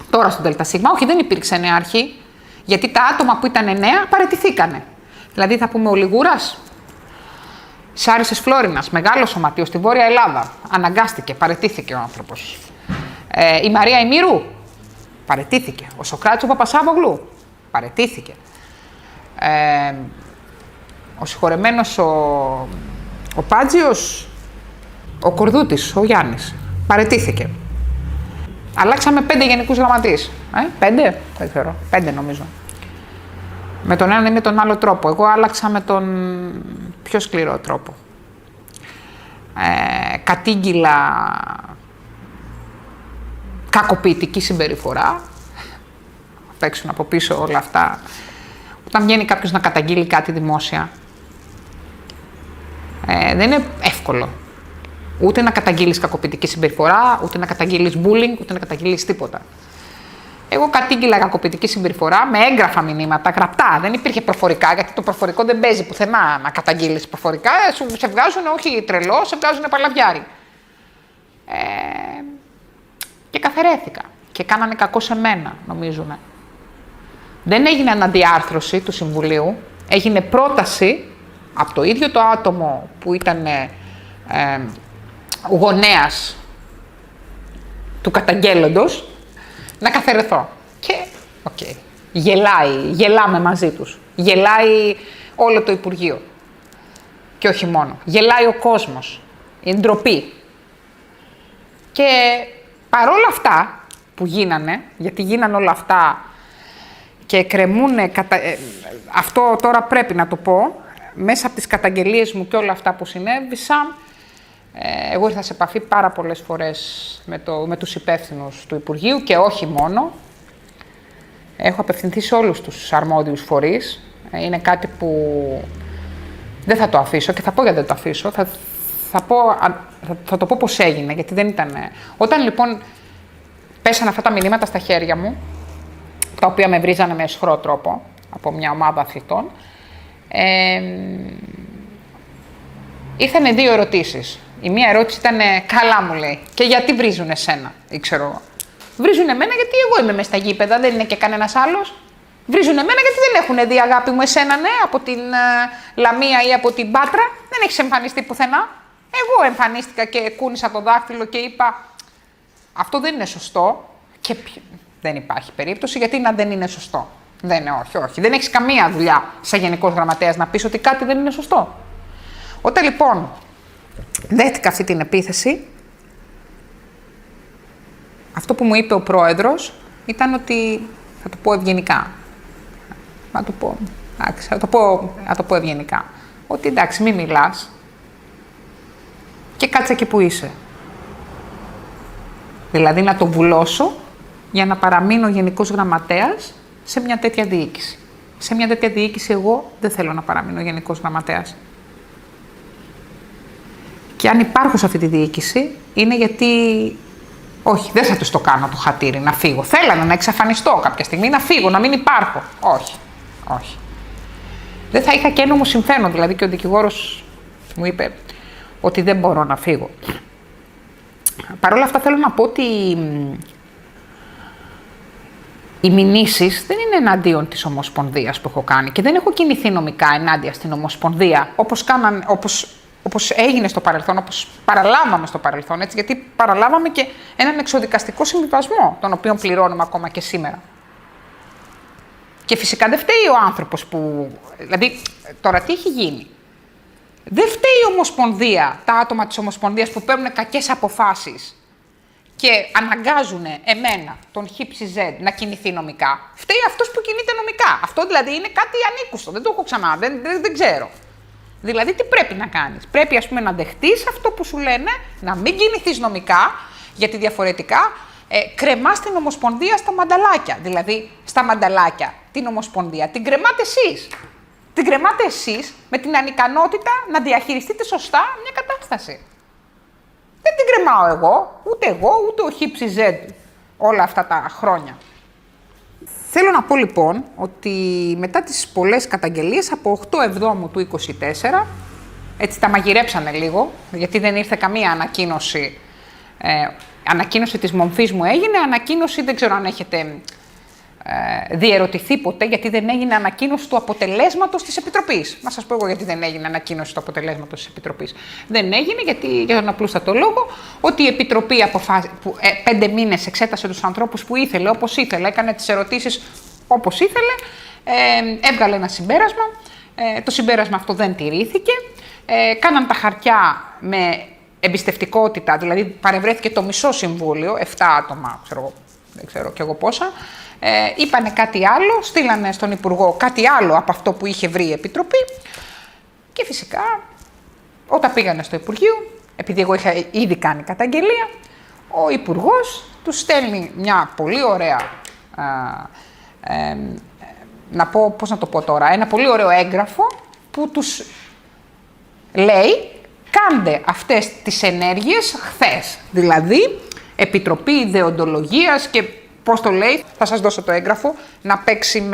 τώρα στον ΔΣ. Όχι, δεν υπήρξε νέα αρχή. Γιατί τα άτομα που ήταν νέα παραιτηθήκανε. Δηλαδή θα πούμε ο Λιγούρας, Σάρισες Φλόρινας, μεγάλο σωματείο στη Βόρεια Ελλάδα. Αναγκάστηκε, παραιτήθηκε ο άνθρωπος. Η Μαρία Ημήρου, παραιτήθηκε. Ο Σοκράτης ο Παπασάβογλου, παραιτήθηκε. Ο συγχωρεμένος ο Πάτζιος, ο Κορδούτης, ο Γιάννης, παραιτήθηκε. Αλλάξαμε 5 γενικούς γραμματείς. 5, δεν ξέρω, 5 νομίζω. Με τον έναν ή με τον άλλο τρόπο. Εγώ άλλαξα με τον πιο σκληρό τρόπο. Κατήγγυλα κακοποιητική συμπεριφορά. Παίξουν από πίσω όλα αυτά. Όταν βγαίνει κάποιος να καταγγείλει κάτι δημόσια, δεν είναι εύκολο. Ούτε να καταγγείλεις κακοποιητική συμπεριφορά, ούτε να καταγγείλεις bullying, ούτε να καταγγείλεις τίποτα. Εγώ κατήγγειλα κακοποιητική συμπεριφορά με έγγραφα μηνύματα, γραπτά. Δεν υπήρχε προφορικά, γιατί το προφορικό δεν παίζει πουθενά να καταγγείλεις προφορικά. Σε βγάζουν όχι τρελό, σε βγάζουν παλαβιάρι. Και καθαρέθηκα. Και κάνανε κακό σε μένα, νομίζουνε. Δεν έγινε αναδιάρθρωση του Συμβουλίου. Έγινε πρόταση από το ίδιο το άτομο που ήταν γονέας του καταγγέλλοντος να καθαρεθώ. Και, γελάμε μαζί τους. Γελάει όλο το Υπουργείο. Και όχι μόνο. Γελάει ο κόσμος. Η ντροπή. Και παρόλα αυτά που γίνανε, γιατί γίνανε όλα αυτά και εκκρεμούνε, αυτό τώρα πρέπει να το πω, μέσα από τις καταγγελίες μου και όλα αυτά που συνέβησαν, εγώ ήρθα σε επαφή πάρα πολλές φορές με τους υπεύθυνους του Υπουργείου και όχι μόνο. Έχω απευθυνθεί σε όλους τους αρμόδιους φορείς. Είναι κάτι που δεν θα το αφήσω και θα πω γιατί δεν το αφήσω. Θα το πω πώς έγινε, γιατί δεν ήταν... Όταν λοιπόν πέσανε αυτά τα μηνύματα στα χέρια μου, τα οποία με βρίζανε με αισχρό τρόπο από μια ομάδα αθλητών, ήρθανε δύο ερωτήσεις. Η μία ερώτηση ήταν, καλά μου λέει, και γιατί βρίζουν εσένα, ήξερα εγώ. Βρίζουν εμένα γιατί εγώ είμαι μες στα γήπεδα, δεν είναι και κανένας άλλος. Βρίζουν εμένα γιατί δεν έχουν δει, αγάπη μου, εσένα, ναι, από την Λαμία ή από την Πάτρα. Δεν έχεις εμφανιστεί πουθενά. Εγώ εμφανίστηκα και κούνησα το δάχτυλο και είπα, αυτό δεν είναι σωστό. Και δεν υπάρχει περίπτωση, γιατί να δεν είναι σωστό. Δεν είναι, όχι. Δεν έχεις καμία δουλειά σαν Γενικός Γραμματέας να πεις ότι κάτι δεν είναι σωστό. Όταν λοιπόν δέχτηκα αυτή την επίθεση, αυτό που μου είπε ο πρόεδρος ήταν ότι, θα το πω ευγενικά, θα το πω ευγενικά, ότι εντάξει μη μιλάς και κάτσε εκεί που είσαι. Δηλαδή να το βουλώσω για να παραμείνω Γενικός Γραμματέας σε μια τέτοια διοίκηση. Σε μια τέτοια διοίκηση εγώ δεν θέλω να παραμείνω Γενικός Γραμματέας. Και αν υπάρχω σε αυτή τη διοίκηση, είναι γιατί... Όχι, δεν θα τους το κάνω το χατήρι να φύγω. Θέλανε να εξαφανιστώ κάποια στιγμή, να φύγω, να μην υπάρχω. Όχι. Δεν θα είχα και ένομο συμφέρον, δηλαδή και ο δικηγόρος μου είπε ότι δεν μπορώ να φύγω. Παρ' όλα αυτά θέλω να πω ότι οι μηνύσεις δεν είναι εναντίον της Ομοσπονδίας που έχω κάνει και δεν έχω κινηθεί νομικά ενάντια στην Ομοσπονδία, όπως έγινε στο παρελθόν, όπως παραλάβαμε στο παρελθόν, έτσι, γιατί παραλάβαμε και έναν εξοδικαστικό συμβιβασμό, τον οποίο πληρώνουμε ακόμα και σήμερα. Και φυσικά δεν φταίει ο άνθρωπος που... Δηλαδή, τώρα τι έχει γίνει. Δεν φταίει η Ομοσπονδία, τα άτομα της Ομοσπονδίας που παίρνουν κακές αποφάσεις και αναγκάζουν εμένα, τον ΧΙΠΣΙΖ, να κινηθεί νομικά. Φταίει αυτός που κινείται νομικά. Αυτό δηλαδή είναι κάτι ανήκουστο. Δεν το έχω ξανά, δεν ξέρω. Δηλαδή τι πρέπει να κάνεις. Πρέπει ας πούμε να δεχτείς αυτό που σου λένε, να μην κινηθείς νομικά, γιατί διαφορετικά κρεμάς την Ομοσπονδία στα μανταλάκια. Δηλαδή στα μανταλάκια την Ομοσπονδία την κρεμάτε εσείς. Την κρεμάτε εσείς με την ανικανότητα να διαχειριστείτε σωστά μια κατάσταση. Δεν την κρεμάω εγώ, ούτε ο ΧΙΠΣΙΖ όλα αυτά τα χρόνια. Θέλω να πω λοιπόν ότι μετά τις πολλές καταγγελίες από 8 Εβδόμου του 2024, έτσι τα μαγειρέψανε λίγο, γιατί δεν ήρθε καμία ανακοίνωση. Ανακοίνωση της μομφής μου έγινε, ανακοίνωση δεν ξέρω αν έχετε διερωτηθεί ποτέ, γιατί δεν έγινε ανακοίνωση του αποτελέσματος της Επιτροπής. Να σας πω εγώ γιατί δεν έγινε ανακοίνωση του αποτελέσματος της Επιτροπής. Δεν έγινε γιατί, για τον απλούστατο λόγο, ότι η Επιτροπή 5 μήνες εξέτασε τους ανθρώπους που ήθελε, όπως ήθελε, έκανε τις ερωτήσεις όπως ήθελε, έβγαλε ένα συμπέρασμα, το συμπέρασμα αυτό δεν τηρήθηκε, κάναν τα χαρτιά με εμπιστευτικότητα, δηλαδή παρευρέθηκε το μισό συμβούλιο, 7 άτομα, δεν ξέρω κι εγώ πόσα, είπανε κάτι άλλο, στείλανε στον Υπουργό κάτι άλλο από αυτό που είχε βρει η Επιτροπή και φυσικά όταν πήγανε στο Υπουργείο, επειδή εγώ είχα ήδη κάνει καταγγελία, ο Υπουργός τους στέλνει μια πολύ ωραία, να πω, πώς να το πω τώρα, ένα πολύ ωραίο έγγραφο που τους λέει κάντε αυτές τις ενέργειες χθες, δηλαδή Επιτροπή Ιδεοντολογίας και πώς το λέει, θα σας δώσω το έγγραφο, να παίξει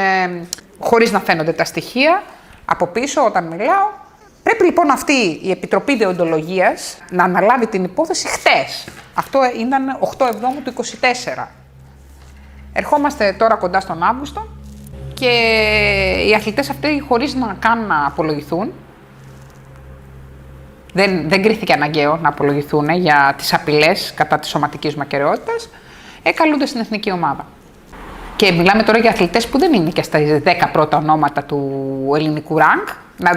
χωρίς να φαίνονται τα στοιχεία από πίσω όταν μιλάω. Πρέπει λοιπόν αυτή η Επιτροπή Δεοντολογίας να αναλάβει την υπόθεση χτες. Αυτό ήταν 8 Εβδόμου του 2024. Ερχόμαστε τώρα κοντά στον Αύγουστο και οι αθλητές αυτοί, χωρίς να καν να απολογηθούν, δεν κρίθηκε αναγκαίο να απολογηθούν για τις απειλές κατά της σωματικής μακεραιότητας, καλούνται στην εθνική ομάδα. Και μιλάμε τώρα για αθλητές που δεν είναι και στα 10 πρώτα ονόματα του ελληνικού ραγκ,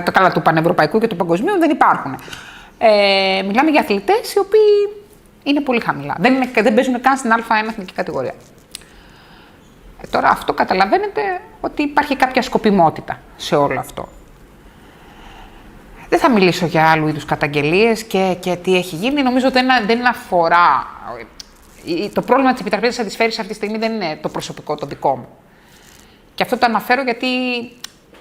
το καλά του πανευρωπαϊκού και του παγκοσμίου δεν υπάρχουν. Μιλάμε για αθλητές οι οποίοι είναι πολύ χαμηλά. Δεν παίζουν καν στην Α1 εθνική κατηγορία. Τώρα αυτό καταλαβαίνετε ότι υπάρχει κάποια σκοπιμότητα σε όλο αυτό. Δεν θα μιλήσω για άλλου είδους καταγγελίες και τι έχει γίνει. Νομίζω δεν αφορά. Το πρόβλημα της Επιτροπής της Αντισφαίρησης αυτή τη στιγμή δεν είναι το προσωπικό το δικό μου. Και αυτό το αναφέρω γιατί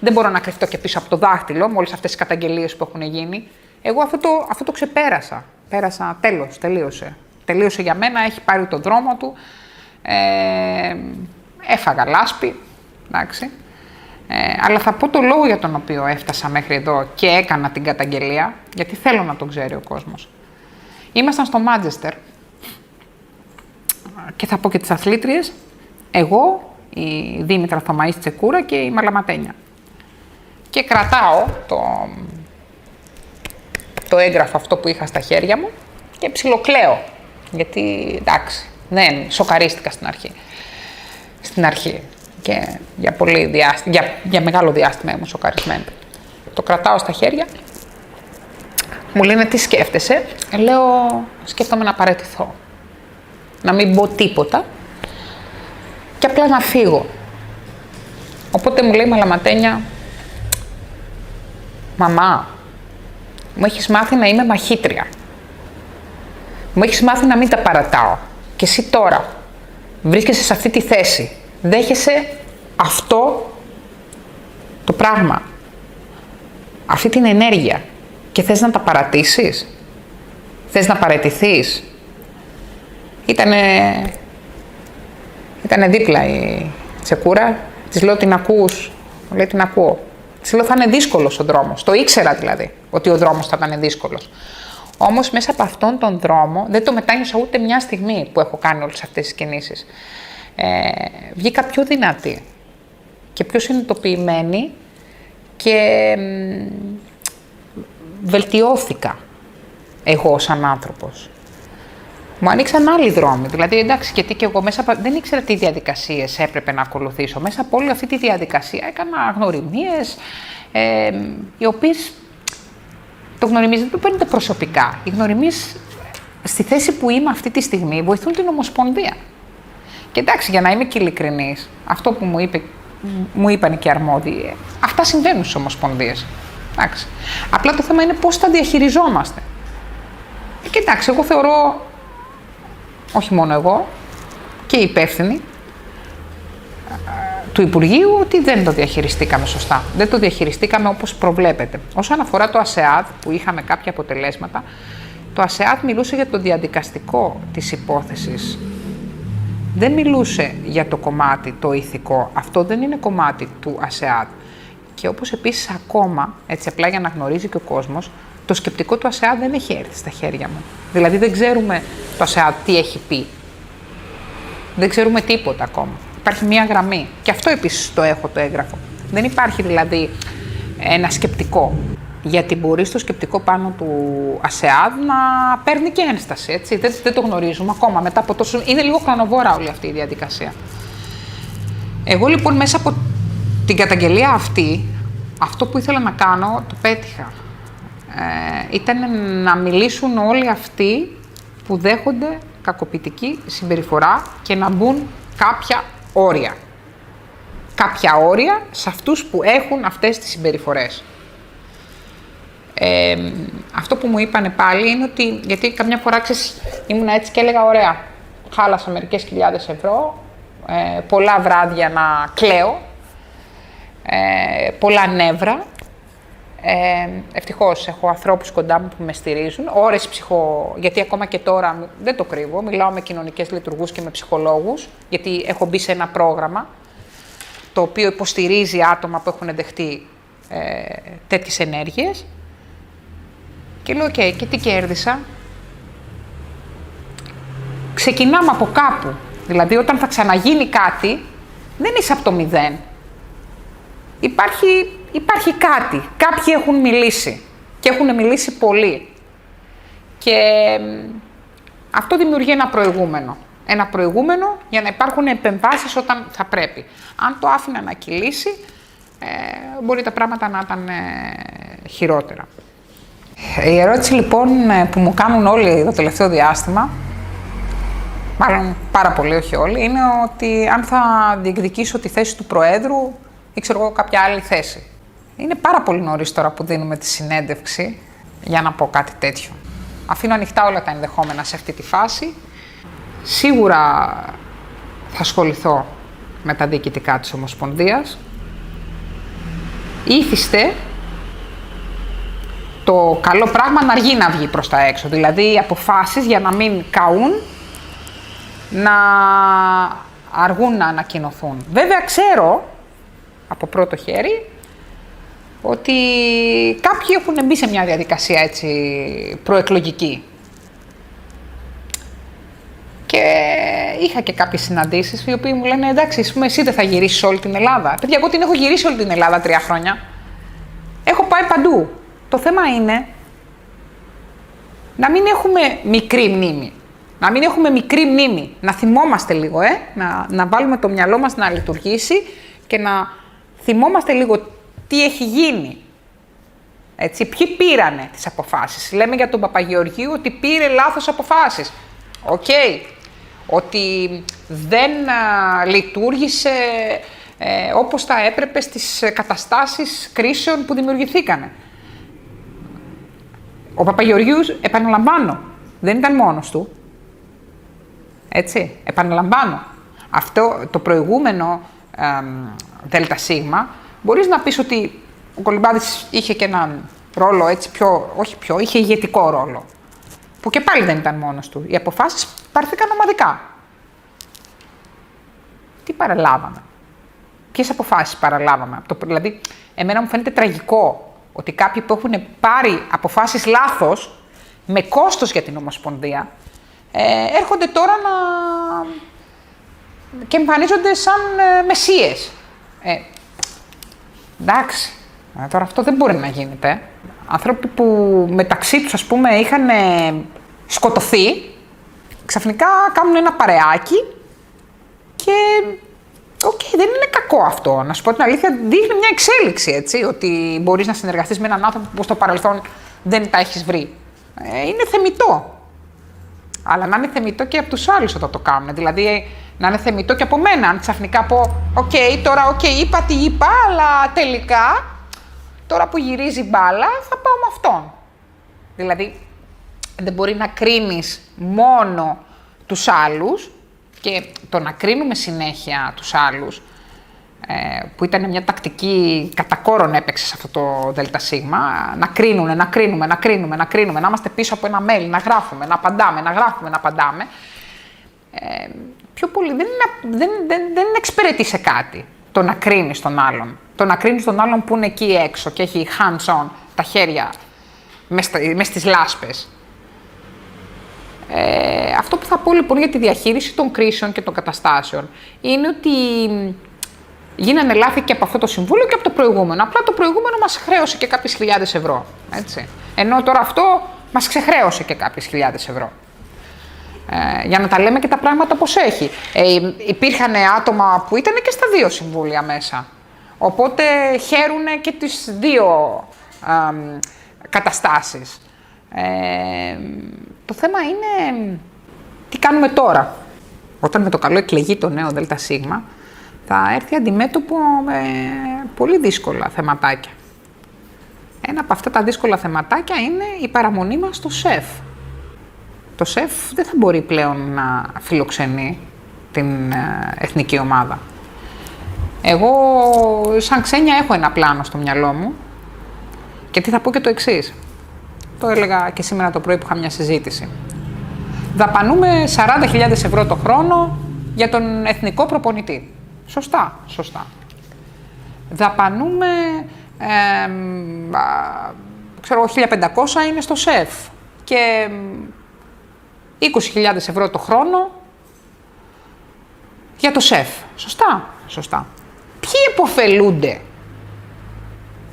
δεν μπορώ να κρυφτώ και πίσω από το δάχτυλο με όλες αυτές τις καταγγελίες που έχουν γίνει. Εγώ αυτό το ξεπέρασα. Τέλος, τελείωσε. Τελείωσε για μένα, έχει πάρει τον δρόμο του. Έφαγα λάσπη, εντάξει. Αλλά θα πω το λόγο για τον οποίο έφτασα μέχρι εδώ και έκανα την καταγγελία, γιατί θέλω να τον ξέρει ο κόσμος. Ήμασταν στο Μάντζεστερ και θα πω και τις αθλήτριες, εγώ, η Δήμητρα Θωμαής Τσεκούρα και η Μαλαματένια. Και κρατάω το έγγραφο αυτό που είχα στα χέρια μου και ψιλοκλαίω, γιατί εντάξει, σοκαρίστηκα στην αρχή. Και για μεγάλο διάστημα ήμουν σοκαρισμένη. Το κρατάω στα χέρια. Μου λένε τι σκέφτεσαι. Λέω σκέφτομαι να παραιτηθώ. Να μην πω τίποτα. Και απλά να φύγω. Οπότε μου λέει η Μαλαματένια, μαμά, μου έχεις μάθει να είμαι μαχήτρια. Μου έχεις μάθει να μην τα παρατάω. Και εσύ τώρα βρίσκεσαι σε αυτή τη θέση. Δέχεσαι αυτό το πράγμα, αυτή την ενέργεια και θες να τα παρατήσεις, θες να παραιτηθείς. Ήτανε δίπλα η Τσεκούρα, της λέω την ακούς, μου λέει την ακούω. Της λέω θα είναι δύσκολος ο δρόμος, το ήξερα δηλαδή ότι ο δρόμος θα ήταν δύσκολος. Όμως μέσα από αυτόν τον δρόμο δεν το μετάνιωσα ούτε μια στιγμή που έχω κάνει όλες αυτές τις κινήσεις. Βγήκα πιο δυνατή και πιο συνειδητοποιημένη και βελτιώθηκα εγώ σαν άνθρωπος. Μου ανοίξαν άλλοι δρόμοι, δηλαδή εντάξει, γιατί και εγώ δεν ήξερα τι διαδικασίες έπρεπε να ακολουθήσω. Μέσα από όλη αυτή τη διαδικασία έκανα γνωριμίες, οι οποίες το γνωριμίες δεν το παίρνετε προσωπικά. Οι γνωριμίες στη θέση που είμαι αυτή τη στιγμή βοηθούν την Ομοσπονδία. Και εντάξει, για να είμαι και ειλικρινής, αυτό που μου είπαν και οι αρμόδιοι, αυτά συμβαίνουν στις Ομοσπονδίες. Εντάξει. Απλά το θέμα είναι πώς τα διαχειριζόμαστε. Και εντάξει, εγώ θεωρώ, όχι μόνο εγώ, και οι υπεύθυνοι του Υπουργείου, ότι δεν το διαχειριστήκαμε σωστά. Δεν το διαχειριστήκαμε όπως προβλέπεται. Όσον αφορά το ΑΣΕΑΔ, που είχαμε κάποια αποτελέσματα, το ΑΣΕΑΔ μιλούσε για το διαδικαστικό της υπόθεσης. Δεν μιλούσε για το κομμάτι το ηθικό. Αυτό δεν είναι κομμάτι του ΑΣΕΑΔ. Και όπως επίσης ακόμα, έτσι απλά για να γνωρίζει και ο κόσμος, το σκεπτικό του ΑΣΕΑΔ δεν έχει έρθει στα χέρια μου. Δηλαδή δεν ξέρουμε το ΑΣΕΑΔ τι έχει πει. Δεν ξέρουμε τίποτα ακόμα. Υπάρχει μία γραμμή. Και αυτό επίσης το έχω το έγγραφο. Δεν υπάρχει δηλαδή ένα σκεπτικό. Γιατί μπορεί στο σκεπτικό πάνω του ΑΣΕΑΔ να παίρνει και ένσταση, έτσι. Δεν το γνωρίζουμε ακόμα μετά από τόσο. Είναι λίγο χρονοβόρα όλη αυτή η διαδικασία. Εγώ λοιπόν μέσα από την καταγγελία αυτή, αυτό που ήθελα να κάνω, το πέτυχα. Ήταν να μιλήσουν όλοι αυτοί που δέχονται κακοποιητική συμπεριφορά και να μπουν κάποια όρια. Κάποια όρια σε αυτούς που έχουν αυτές τις συμπεριφορές. Αυτό που μου είπανε πάλι είναι ότι, γιατί καμιά φορά ήμουν έτσι και έλεγα ωραία, χάλασα μερικές χιλιάδες ευρώ, πολλά βράδια να κλαίω, πολλά νεύρα, Ευτυχώς έχω ανθρώπους κοντά μου που με στηρίζουν, ώρες γιατί ακόμα και τώρα δεν το κρύβω, μιλάω με κοινωνικές λειτουργούς και με ψυχολόγους, γιατί έχω μπει σε ένα πρόγραμμα το οποίο υποστηρίζει άτομα που έχουν δεχτεί τέτοιες ενέργειες. Και λέω, και τι κέρδισα? Ξεκινάμε από κάπου. Δηλαδή, όταν θα ξαναγίνει κάτι, δεν είσαι από το μηδέν. Υπάρχει κάτι. Κάποιοι έχουν μιλήσει και έχουν μιλήσει πολύ. Και αυτό δημιουργεί ένα προηγούμενο. Ένα προηγούμενο για να υπάρχουν επεμβάσεις όταν θα πρέπει. Αν το άφηνα να κυλήσει, μπορεί τα πράγματα να ήταν χειρότερα. Η ερώτηση λοιπόν που μου κάνουν όλοι το τελευταίο διάστημα, μάλλον πάρα πολύ, όχι όλοι, είναι ότι αν θα διεκδικήσω τη θέση του Προέδρου ή ξέρω εγώ κάποια άλλη θέση. Είναι πάρα πολύ νωρίς τώρα που δίνουμε τη συνέντευξη για να πω κάτι τέτοιο. Αφήνω ανοιχτά όλα τα ενδεχόμενα σε αυτή τη φάση. Σίγουρα θα ασχοληθώ με τα διοικητικά της Ομοσπονδίας. Ήθιστε το καλό πράγμα να αργεί να βγει προς τα έξω. Δηλαδή οι αποφάσεις για να μην καούν, να αργούν να ανακοινωθούν. Βέβαια ξέρω από πρώτο χέρι ότι κάποιοι έχουν μπει σε μια διαδικασία έτσι προεκλογική. Και είχα και κάποιες συναντήσεις οι οποίοι μου λένε εντάξει, ας πούμε, εσύ δεν θα γυρίσεις όλη την Ελλάδα. Παιδιά, εγώ την έχω γυρίσει όλη την Ελλάδα 3 χρόνια. Έχω πάει παντού. Το θέμα είναι να μην έχουμε μικρή μνήμη. Να μην έχουμε μικρή μνήμη. Να θυμόμαστε λίγο, να βάλουμε το μυαλό μας να λειτουργήσει και να θυμόμαστε λίγο τι έχει γίνει. Έτσι, ποιοι πήρανε τις αποφάσεις. Λέμε για τον Παπαγεωργίου ότι πήρε λάθος αποφάσεις. Οκ. Ότι δεν λειτουργήσε όπως θα έπρεπε στις καταστάσεις κρίσεων που δημιουργηθήκανε. Ο Παπαγεωργίου, επαναλαμβάνω, δεν ήταν μόνος του. Έτσι, επαναλαμβάνω. Αυτό το προηγούμενο ΔΣ, μπορείς να πεις ότι ο Κολυμπάδης είχε και έναν ρόλο έτσι είχε ηγετικό ρόλο. Που και πάλι δεν ήταν μόνος του. Οι αποφάσεις πάρθηκαν ομαδικά. Τι παραλάβαμε? Ποιες αποφάσεις παραλάβαμε? Δηλαδή, εμένα μου φαίνεται τραγικό ότι κάποιοι που έχουν πάρει αποφάσεις λάθος, με κόστος για την Ομοσπονδία, έρχονται τώρα και εμφανίζονται σαν μεσσίες. Εντάξει, τώρα αυτό δεν μπορεί να γίνεται. Άνθρωποι που μεταξύ τους, ας πούμε, είχαν σκοτωθεί, ξαφνικά κάνουν ένα παρεάκι και δεν είναι κακό αυτό. Να σου πω την αλήθεια, δείχνει μια εξέλιξη, έτσι, ότι μπορείς να συνεργαστείς με έναν άνθρωπο που στο παρελθόν δεν τα έχεις βρει. Είναι θεμιτό. Αλλά να είναι θεμιτό και από τους άλλους όταν το κάνουν. Δηλαδή, να είναι θεμιτό και από μένα. Αν ξαφνικά πω, τώρα είπα τι είπα, αλλά τελικά, τώρα που γυρίζει μπάλα, θα πάω με αυτόν. Δηλαδή, δεν μπορεί να κρίνεις μόνο τους άλλους και το να κρίνουμε συνέχεια τους άλλους, που ήταν μια τακτική κατά κόρον έπαιξε σε αυτό το ΔΣ, να κρίνουμε, να είμαστε πίσω από ένα mail, να γράφουμε, να απαντάμε, να απαντάμε. Πιο πολύ δεν εξυπηρετεί σε κάτι το να κρίνεις τον άλλον. Το να κρίνεις τον άλλον που είναι εκεί έξω και έχει hands-on, τα χέρια μες στις λάσπες. Αυτό που θα πω λοιπόν για τη διαχείριση των κρίσεων και των καταστάσεων είναι ότι γίνανε λάθη και από αυτό το συμβούλιο και από το προηγούμενο. Απλά το προηγούμενο μας χρέωσε και κάποιες χιλιάδες ευρώ. Έτσι. Ενώ τώρα αυτό μας ξεχρέωσε και κάποιες χιλιάδες ευρώ. Για να τα λέμε και τα πράγματα όπως έχει. Υπήρχαν άτομα που ήταν και στα 2 συμβούλια μέσα. Οπότε χαίρουν και τις 2 καταστάσεις. Το θέμα είναι τι κάνουμε τώρα. Όταν με το καλό εκλεγεί το νέο ΔΣ, θα έρθει αντιμέτωπο με πολύ δύσκολα θεματάκια. Ένα από αυτά τα δύσκολα θεματάκια είναι η παραμονή μας στο ΣΕΦ. Το ΣΕΦ δεν θα μπορεί πλέον να φιλοξενεί την εθνική ομάδα. Εγώ σαν Ξένια έχω ένα πλάνο στο μυαλό μου, Και τι θα πω και το εξής. Το έλεγα και σήμερα το πρωί που είχα μια συζήτηση. Δαπανούμε 40.000 ευρώ το χρόνο για τον εθνικό προπονητή. Σωστά, σωστά. Δαπανούμε, ξέρω, 1.500 είναι στο ΣΕΦ και 20.000 ευρώ το χρόνο για το ΣΕΦ. Σωστά, σωστά. Ποιοι υποφελούνται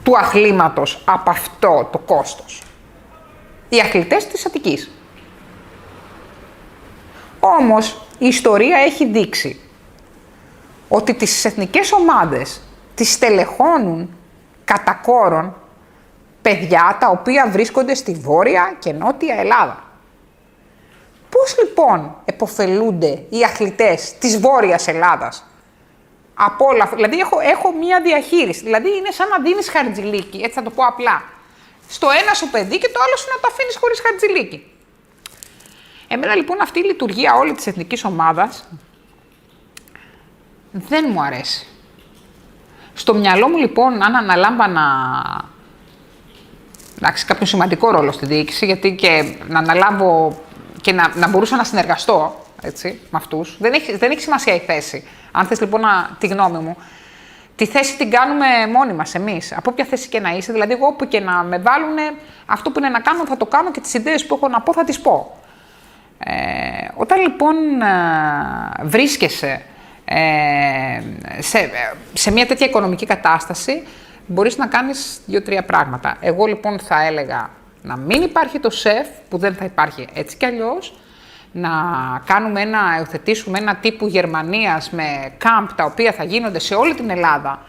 του αθλήματος από αυτό το κόστος? Οι αθλητές της Αττικής. Όμως, η ιστορία έχει δείξει ότι τις εθνικές ομάδες τις στελεχώνουν κατά κόρον παιδιά τα οποία βρίσκονται στη Βόρεια και Νότια Ελλάδα. Πώς λοιπόν επωφελούνται οι αθλητές της Βόρειας Ελλάδας από όλα? Δηλαδή έχω μία διαχείριση, δηλαδή είναι σαν να δίνεις χαρτζηλίκι, έτσι θα το πω απλά. Στο ένα σου παιδί και το άλλο σου να το αφήνεις χωρίς χαρτζηλίκι. Εμένα λοιπόν αυτή η λειτουργία όλη της εθνικής ομάδας δεν μου αρέσει. Στο μυαλό μου λοιπόν, αν αναλάμβανα κάποιο σημαντικό ρόλο στη διοίκηση, γιατί και να αναλάβω και να μπορούσα να συνεργαστώ έτσι, με αυτούς, δεν έχει σημασία η θέση. Αν θες λοιπόν τη γνώμη μου, τη θέση την κάνουμε μόνοι μας εμείς, από όποια θέση και να είσαι, δηλαδή εγώ όπου και να με βάλουν, αυτό που είναι να κάνω θα το κάνω και τις ιδέες που έχω να πω θα τις πω. Όταν λοιπόν βρίσκεσαι σε μια τέτοια οικονομική κατάσταση, μπορείς να κάνεις 2-3 πράγματα. Εγώ λοιπόν θα έλεγα να μην υπάρχει το ΣΕΦ, που δεν θα υπάρχει έτσι κι αλλιώς, να υιοθετήσουμε ένα τύπου Γερμανίας με κάμπ, τα οποία θα γίνονται σε όλη την Ελλάδα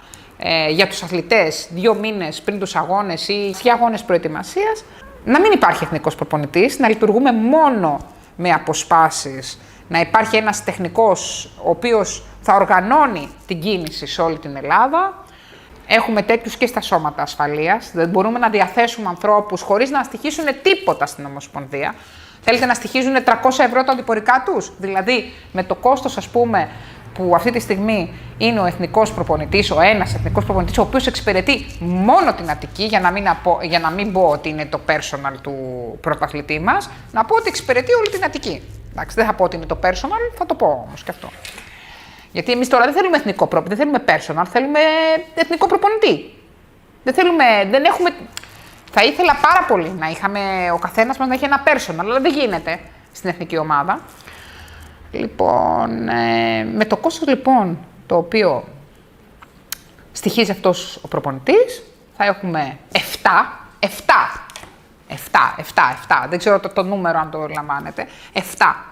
για τους αθλητές 2 μήνες πριν τους αγώνες ή 2 αγώνες προετοιμασίας. Να μην υπάρχει εθνικός προπονητής, να λειτουργούμε μόνο με αποσπάσεις, να υπάρχει ένας τεχνικός ο οποίος θα οργανώνει την κίνηση σε όλη την Ελλάδα. Έχουμε τέτοιους και στα σώματα ασφαλείας. Δεν μπορούμε να διαθέσουμε ανθρώπους χωρίς να στοιχίσουν τίποτα στην Ομοσπονδία. Θέλετε να στοιχίζουν 300 ευρώ τα οδηπορικά τους? Δηλαδή, με το κόστος, ας πούμε, που αυτή τη στιγμή είναι ο εθνικός προπονητής, ο ένας εθνικός προπονητής, ο οποίος εξυπηρετεί μόνο την Αττική, για να μην πω ότι είναι το personal του πρωταθλητή μας, να πω ότι εξυπηρετεί όλη την Αττική. Εντάξει, δεν θα πω ότι είναι το personal, θα το πω όμως και αυτό. Γιατί εμείς τώρα δεν θέλουμε εθνικό προπονητή, δεν θέλουμε personal, θέλουμε εθνικό προπονητή. Δεν έχουμε. Θα ήθελα πάρα πολύ να είχαμε ο καθένας μας να έχει ένα personal, αλλά δεν γίνεται στην εθνική ομάδα. Λοιπόν, με το κόστος λοιπόν το οποίο στοιχίζει αυτός ο προπονητής, θα έχουμε 7, δεν ξέρω το νούμερο αν το λαμβάνετε, 7,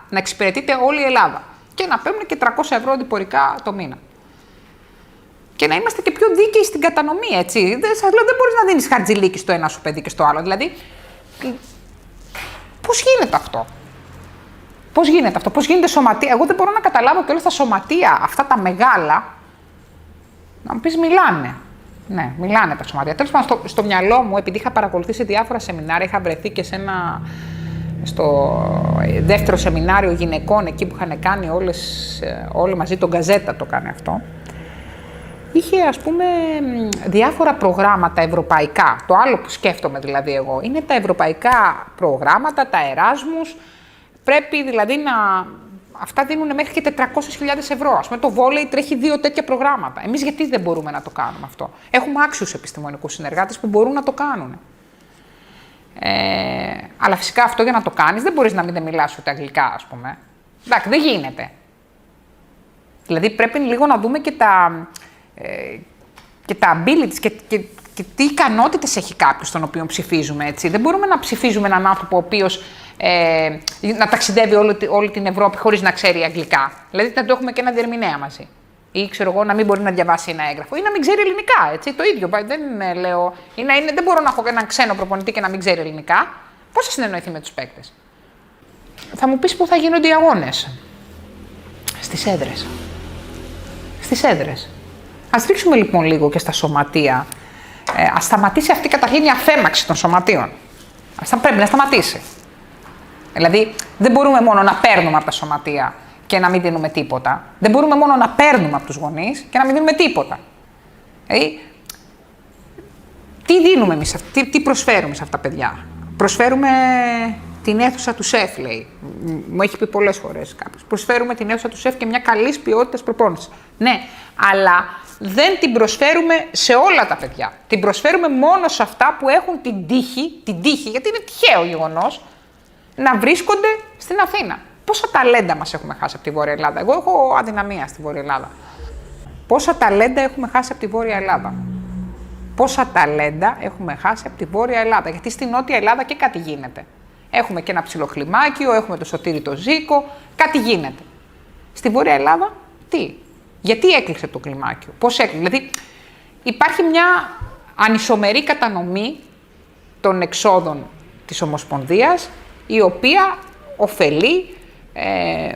να εξυπηρετείται όλη η Ελλάδα και να παίρνουν και 300 ευρώ αντιπορικά το μήνα. Και να είμαστε και πιο δίκαιοι στην κατανομή, έτσι. Σας λέω, δεν μπορείς να δίνεις χαρτζηλίκι στο ένα σου παιδί και στο άλλο. Δηλαδή, πώς γίνεται αυτό? Πώς γίνεται σωματεία? Εγώ δεν μπορώ να καταλάβω και όλα τα σωματεία, αυτά τα μεγάλα, να μου πεις μιλάνε. Ναι, μιλάνε τα σωματεία. Τέλος πάντων, στο μυαλό μου, επειδή είχα παρακολουθήσει διάφορα σεμινάρια, είχα βρεθεί και στο δεύτερο σεμινάριο γυναικών, εκεί που είχαν κάνει όλοι μαζί, τον Γκαζέτα το κάνει αυτό. Είχε, ας πούμε, διάφορα προγράμματα ευρωπαϊκά. Το άλλο που σκέφτομαι δηλαδή εγώ είναι τα ευρωπαϊκά προγράμματα, τα Εράσμους. Πρέπει δηλαδή αυτά δίνουν μέχρι και 400.000 ευρώ. Ας πούμε, το βόλεϊ τρέχει 2 τέτοια προγράμματα. Εμείς γιατί δεν μπορούμε να το κάνουμε αυτό? Έχουμε άξιους επιστημονικούς συνεργάτες που μπορούν να το κάνουν. Αλλά φυσικά αυτό για να το κάνεις δεν μπορείς να μην μιλάς ούτε αγγλικά, ας πούμε. Εντάξει, δεν γίνεται. Δηλαδή πρέπει λίγο να δούμε και τα abilities και τι ικανότητες έχει κάποιος τον οποίο ψηφίζουμε, έτσι. Δεν μπορούμε να ψηφίζουμε έναν άνθρωπο ο οποίος να ταξιδεύει όλη την Ευρώπη χωρίς να ξέρει αγγλικά. Δηλαδή να το έχουμε και ένα διερμηνέα μαζί. Ή ξέρω εγώ να μην μπορεί να διαβάσει ένα έγγραφο ή να μην ξέρει ελληνικά, έτσι. Το ίδιο. Δεν μπορώ να έχω έναν ξένο προπονητή και να μην ξέρει ελληνικά. Πώς θα συνεννοηθεί με τους παίκτες? Θα μου πεις πού θα γίνονται οι αγώνες? Στις έδρες. Στις έδρες. Ας ρίξουμε λοιπόν λίγο και στα σωματεία. Ας σταματήσει αυτή καταρχήν η αφέμαξη των σωματείων. Πρέπει να σταματήσει. Δηλαδή, δεν μπορούμε μόνο να παίρνουμε από τα σωματεία και να μην δίνουμε τίποτα. Δεν μπορούμε μόνο να παίρνουμε από τους γονείς και να μην δίνουμε τίποτα. Δηλαδή, Τι δίνουμε εμείς, τι προσφέρουμε σε αυτά τα παιδιά? Προσφέρουμε την αίθουσα του σεφ, λέει. Μου έχει πει πολλές φορές κάποιος. Προσφέρουμε την αίθουσα του σεφ και μια καλής ποιότητας προπόνηση. Ναι, αλλά δεν την προσφέρουμε σε όλα τα παιδιά. Την προσφέρουμε μόνο σε αυτά που έχουν την τύχη, γιατί είναι τυχαίο γεγονός, να βρίσκονται στην Αθήνα. Πόσα ταλέντα μας έχουμε χάσει από τη Βόρεια Ελλάδα? Εγώ έχω αδυναμία στη Βόρεια Ελλάδα. Πόσα ταλέντα έχουμε χάσει από τη Βόρεια Ελλάδα? Πόσα ταλέντα έχουμε χάσει από τη Βόρεια Ελλάδα? Γιατί στη Νότια Ελλάδα και κάτι γίνεται. Έχουμε και ένα ψιλοχλιμάκιο, έχουμε το Σωτήρι το Ζήκο, κάτι γίνεται. Στη Βόρεια Ελλάδα, τι? Γιατί έκλεισε το κλιμάκιο? Πώς έκλεισε? Δηλαδή, υπάρχει μια ανισομερή κατανομή των εξόδων της Ομοσπονδίας, η οποία ωφελεί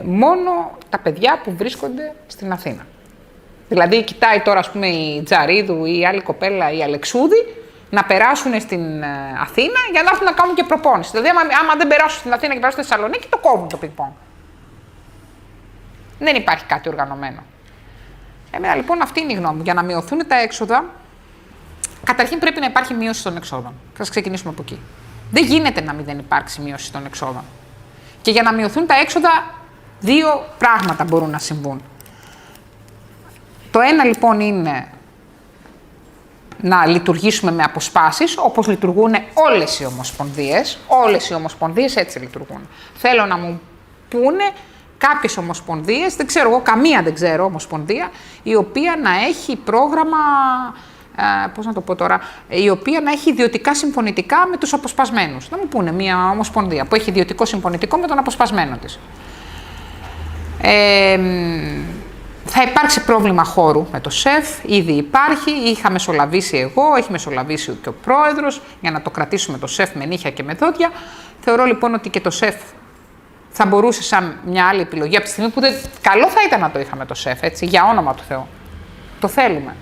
μόνο τα παιδιά που βρίσκονται στην Αθήνα. Δηλαδή, κοιτάει τώρα, ας πούμε, η Τζαρίδου ή η άλλη κοπέλα, η Αλεξούδη, να περάσουν στην Αθήνα για να έρθουν να κάνουν και προπόνηση. Δηλαδή, άμα δεν περάσουν στην Αθήνα και περάσουν στη Θεσσαλονίκη, το κόβουν το πινκ-πονγκ. Δεν υπάρχει κάτι οργανωμένο. Εμένα λοιπόν αυτή είναι η γνώμη μου. Για να μειωθούν τα έξοδα, καταρχήν πρέπει να υπάρχει μείωση των εξόδων. Θα ξεκινήσουμε από εκεί. Δεν γίνεται να μην υπάρξει μείωση των εξόδων. Και για να μειωθούν τα έξοδα, δύο πράγματα μπορούν να συμβούν. Το ένα λοιπόν είναι να λειτουργήσουμε με αποσπάσεις, όπως λειτουργούν όλες οι ομοσπονδίες. Όλες οι ομοσπονδίες έτσι λειτουργούν. Θέλω να μου πούνε κάποιες ομοσπονδίες, δεν ξέρω εγώ, καμία δεν ξέρω ομοσπονδία, η οποία να έχει πρόγραμμα, πώς να το πω τώρα, η οποία να έχει ιδιωτικά συμφωνητικά με τους αποσπασμένους. Να μου πούνε μια ομοσπονδία που έχει ιδιωτικό συμφωνητικό με τον αποσπασμένο της. Θα υπάρξει πρόβλημα χώρου με το ΣΕΦ, ήδη υπάρχει, είχα μεσολαβήσει εγώ, έχει μεσολαβήσει και ο πρόεδρος, για να το κρατήσουμε το ΣΕΦ με νύχια και με δόντια. Θεωρώ λοιπόν ότι και το ΣΕΦ θα μπορούσε σαν μια άλλη επιλογή, από τη στιγμή που καλό θα ήταν να το είχαμε το ΣΕΦ, έτσι, για όνομα του Θεού. Το θέλουμε.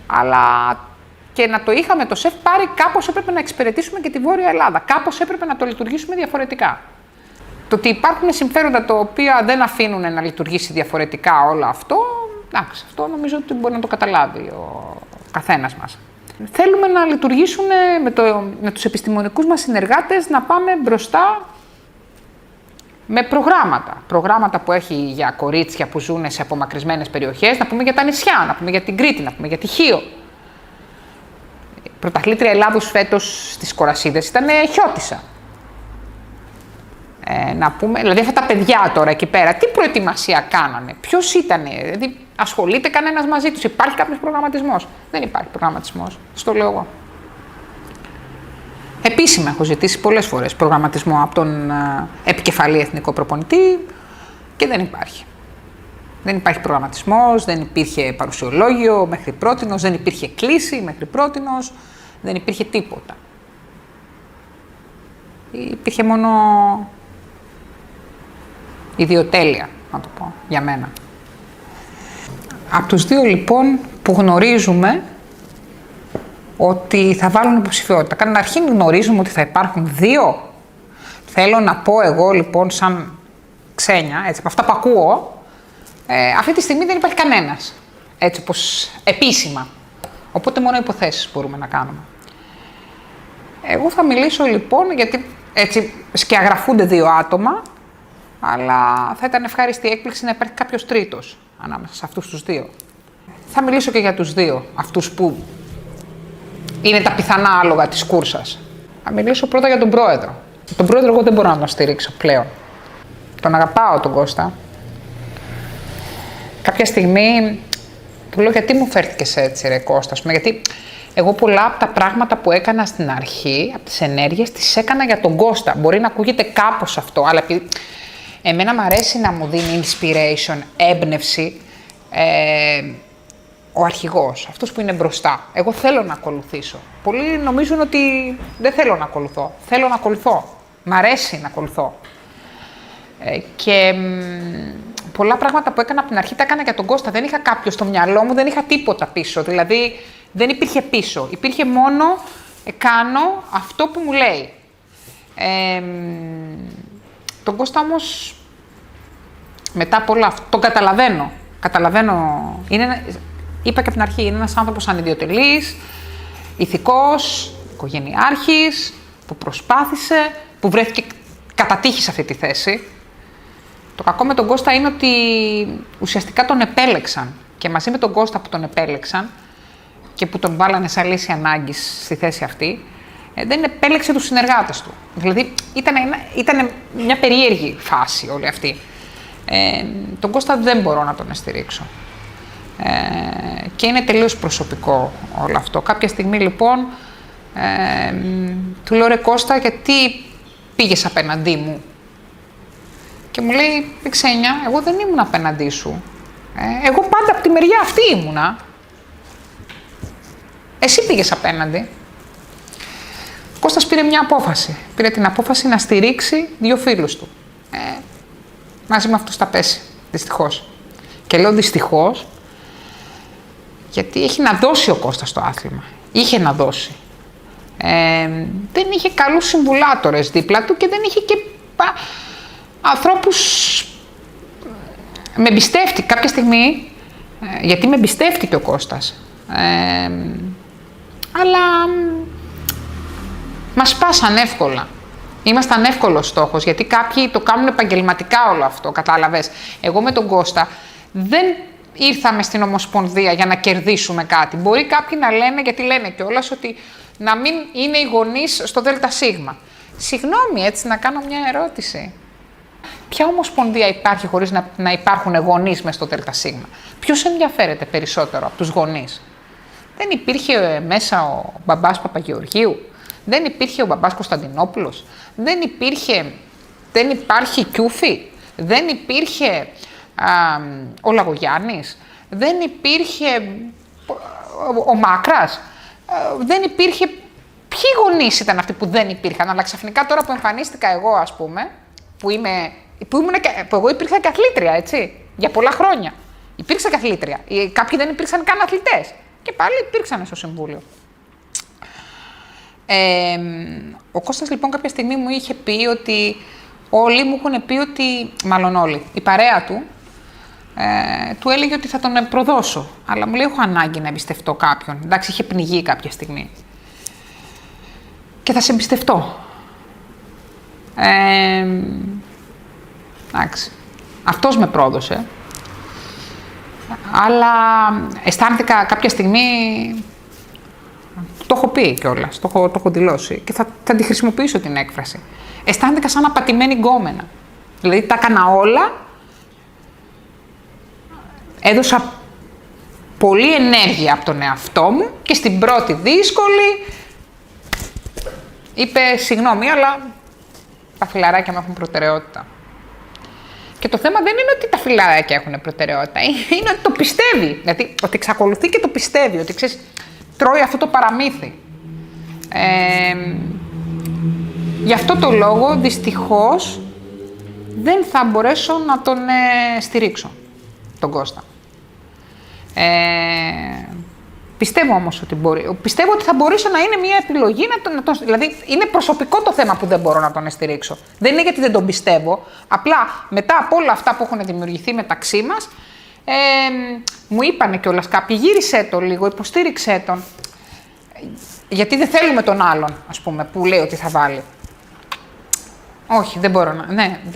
Αλλά και να το είχαμε το ΣΕΦ, πάρει κάπως έπρεπε να εξυπηρετήσουμε και τη Βόρεια Ελλάδα. Κάπως έπρεπε να το λειτουργήσουμε διαφορετικά. Το ότι υπάρχουν συμφέροντα τα οποία δεν αφήνουν να λειτουργήσει διαφορετικά όλο αυτό, εντάξει, αυτό νομίζω ότι μπορεί να το καταλάβει ο καθένας μας. Θέλουμε να λειτουργήσουν με τους επιστημονικούς μας συνεργάτες, να πάμε μπροστά με προγράμματα. Προγράμματα που έχει για κορίτσια που ζουν σε απομακρυσμένες περιοχές, να πούμε για τα νησιά, να πούμε για την Κρήτη, να πούμε για τη Χίο. Πρωταθλήτρια Ελλάδος φέτος στις Κορασίδες ήταν Χιώτισσα. Να πούμε, δηλαδή αυτά τα παιδιά τώρα εκεί πέρα, τι προετοιμασία κάνανε, ποιος ήτανε, δηλαδή ασχολείται κανένας μαζί τους, υπάρχει κάποιος προγραμματισμός? Δεν υπάρχει προγραμματισμός, στο λέω εγώ. Επίσημα έχω ζητήσει πολλές φορές προγραμματισμό από τον επικεφαλή εθνικό προπονητή και δεν υπάρχει. Δεν υπάρχει προγραμματισμός, δεν υπήρχε παρουσιολόγιο μέχρι πρότινος, δεν υπήρχε κλίση μέχρι πρότινος, δεν υπήρχε τίποτα. Υπήρχε μόνο ιδιοτέλεια, να το πω, για μένα. Από τους δύο λοιπόν που γνωρίζουμε ότι θα βάλουν υποψηφιότητα. Κατά αρχήν γνωρίζουμε ότι θα υπάρχουν δύο. Θέλω να πω εγώ λοιπόν σαν ξένια, έτσι, από αυτά που ακούω, αυτή τη στιγμή δεν υπάρχει κανένας, έτσι όπως επίσημα. Οπότε μόνο υποθέσεις μπορούμε να κάνουμε. Εγώ θα μιλήσω λοιπόν, γιατί έτσι σκιαγραφούνται δύο άτομα, αλλά θα ήταν ευχάριστη έκπληξη να υπάρχει κάποιος τρίτος ανάμεσα σε αυτούς τους δύο. Θα μιλήσω και για τους δύο, αυτούς που είναι τα πιθανά άλογα της κούρσας. Θα μιλήσω πρώτα για τον πρόεδρο. Τον πρόεδρο εγώ δεν μπορώ να τον στηρίξω πλέον. Τον αγαπάω τον Κώστα. Κάποια στιγμή του λέω, γιατί μου φέρθηκες έτσι ρε Κώστα, γιατί εγώ πολλά από τα πράγματα που έκανα στην αρχή, από τις ενέργειες, τις έκανα για τον Κώστα. Μπορεί να ακούγεται κάπως αυτό, αλλά εμένα μου αρέσει να μου δίνει inspiration, έμπνευση, ο αρχηγός, αυτός που είναι μπροστά. Εγώ θέλω να ακολουθήσω. Πολλοί νομίζουν ότι δεν θέλω να ακολουθώ. Θέλω να ακολουθώ. Μ' αρέσει να ακολουθώ. Και πολλά πράγματα που έκανα από την αρχή τα έκανα για τον Κώστα. Δεν είχα κάποιο στο μυαλό μου, δεν είχα τίποτα πίσω. Δηλαδή δεν υπήρχε πίσω. Υπήρχε μόνο κάνω αυτό που μου λέει. Τον Κώστα όμως μετά από όλα αυτό τον καταλαβαίνω. Είπα και από την αρχή, είναι ένας άνθρωπος ανιδιοτελής, ηθικός, οικογενειάρχης, που προσπάθησε, που βρέθηκε κατά τύχη σε αυτή τη θέση. Το κακό με τον Κώστα είναι ότι ουσιαστικά τον επέλεξαν και μαζί με τον Κώστα που τον επέλεξαν και που τον βάλανε σαν λύση ανάγκης στη θέση αυτή, δεν επέλεξε τους συνεργάτες του. Δηλαδή ήταν μια περίεργη φάση όλη αυτή. Τον Κώστα δεν μπορώ να τον στηρίξω. Και είναι τελείως προσωπικό όλο αυτό. Κάποια στιγμή λοιπόν του λέω ρε Κώστα, γιατί πήγες απέναντί μου? Και μου λέει, Ξένια, εγώ δεν ήμουν απέναντί σου. Εγώ πάντα από τη μεριά αυτή ήμουνα. Εσύ πήγες απέναντι. Ο Κώστας πήρε μια απόφαση. Πήρε την απόφαση να στηρίξει 2 φίλους του. Μαζί με αυτούς τα πέσει, δυστυχώς. Και λέω δυστυχώς, γιατί έχει να δώσει ο Κώστας το άθλημα. Είχε να δώσει. Δεν είχε καλούς συμβουλάτορες δίπλα του και δεν είχε και ανθρώπους. Με εμπιστεύτηκε κάποια στιγμή, γιατί με εμπιστεύτηκε ο Κώστας. Αλλά μας σπάσαν εύκολα. Ήμασταν εύκολος στόχος, γιατί κάποιοι το κάνουν επαγγελματικά όλο αυτό, κατάλαβες. Εγώ με τον Κώστα δεν ήρθαμε στην Ομοσπονδία για να κερδίσουμε κάτι. Μπορεί κάποιοι να λένε, γιατί λένε κιόλας, ότι να μην είναι οι γονείς στο ΔΣ. Συγγνώμη, έτσι να κάνω μια ερώτηση. Ποια ομοσπονδία υπάρχει χωρίς να υπάρχουν γονείς μες στο ΔΣ? Ποιος ενδιαφέρεται περισσότερο από τους γονείς? Δεν υπήρχε μέσα ο μπαμπάς Παπαγεωργίου, δεν υπήρχε ο μπαμπάς Κωνσταντινόπουλος, δεν υπάρχει Κιούφι, δεν υπήρχε ο Λαγογιάννης, δεν υπήρχε ο Μάκρας, δεν υπήρχε. Ποιοι γονείς ήταν αυτοί που δεν υπήρχαν? Αλλά ξαφνικά τώρα που εμφανίστηκα εγώ, ας πούμε, που εγώ υπήρχα και αθλήτρια, έτσι, για πολλά χρόνια. Υπήρξα και αθλήτρια. Κάποιοι δεν υπήρξαν καν αθλητές. Και πάλι υπήρξαν στο Συμβούλιο. Ο Κώστας λοιπόν κάποια στιγμή μου είχε πει ότι όλοι μου έχουν πει ότι, μάλλον όλοι, η παρέα του, του έλεγε ότι θα τον προδώσω. Αλλά μου λέει, έχω ανάγκη να εμπιστευτώ κάποιον. Εντάξει, είχε πνιγεί κάποια στιγμή. Και θα σε εμπιστευτώ. Εντάξει. Αυτός με πρόδωσε. Αλλά αισθάνθηκα κάποια στιγμή, το έχω πει κιόλας, το έχω δηλώσει και θα τη χρησιμοποιήσω την έκφραση. Αισθάνθηκα σαν απατημένη γκόμενα. Δηλαδή τα έκανα όλα, έδωσα πολλή ενέργεια από τον εαυτό μου και στην πρώτη δύσκολη είπε συγγνώμη, αλλά τα φιλαράκια μου έχουν προτεραιότητα. Και το θέμα δεν είναι ότι τα φιλαράκια έχουν προτεραιότητα, είναι ότι το πιστεύει. Δηλαδή, ότι εξακολουθεί και το πιστεύει, ότι ξέρεις, τρώει αυτό το παραμύθι. Γι' αυτό το λόγο, δυστυχώς, δεν θα μπορέσω να τον στηρίξω, τον Κώστα. Πιστεύω όμως ότι μπορεί. Πιστεύω ότι θα μπορούσε να είναι μια επιλογή, δηλαδή είναι προσωπικό το θέμα που δεν μπορώ να τον στηρίξω. Δεν είναι γιατί δεν τον πιστεύω, απλά μετά από όλα αυτά που έχουν δημιουργηθεί μεταξύ μας, μου είπανε κιόλας κάποιοι, γύρισέ το λίγο, υποστήριξέ τον. Γιατί δεν θέλουμε τον άλλον, ας πούμε, που λέει ότι θα βάλει. Όχι, δεν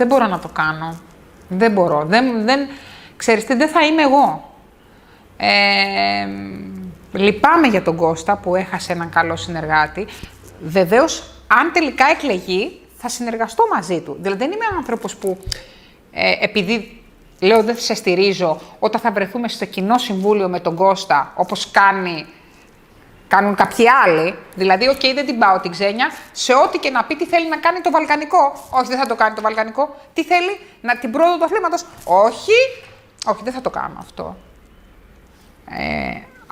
μπορώ να το κάνω. Δεν μπορώ. Ξέρεις τι, δεν θα είμαι εγώ. Λυπάμαι για τον Κώστα που έχασε έναν καλό συνεργάτη. Βεβαίως, αν τελικά εκλεγεί, θα συνεργαστώ μαζί του. Δηλαδή, δεν είμαι άνθρωπος που επειδή λέω δεν σε στηρίζω, όταν θα βρεθούμε στο κοινό συμβούλιο με τον Κώστα, όπως κάνουν κάποιοι άλλοι, δηλαδή, δεν την πάω την Ξένια, σε ό,τι και να πει τι θέλει να κάνει το βαλκανικό. Όχι, δεν θα το κάνει το βαλκανικό. Τι θέλει, την πρόοδο του αθλήματος. Όχι, δεν θα το κάνω αυτό.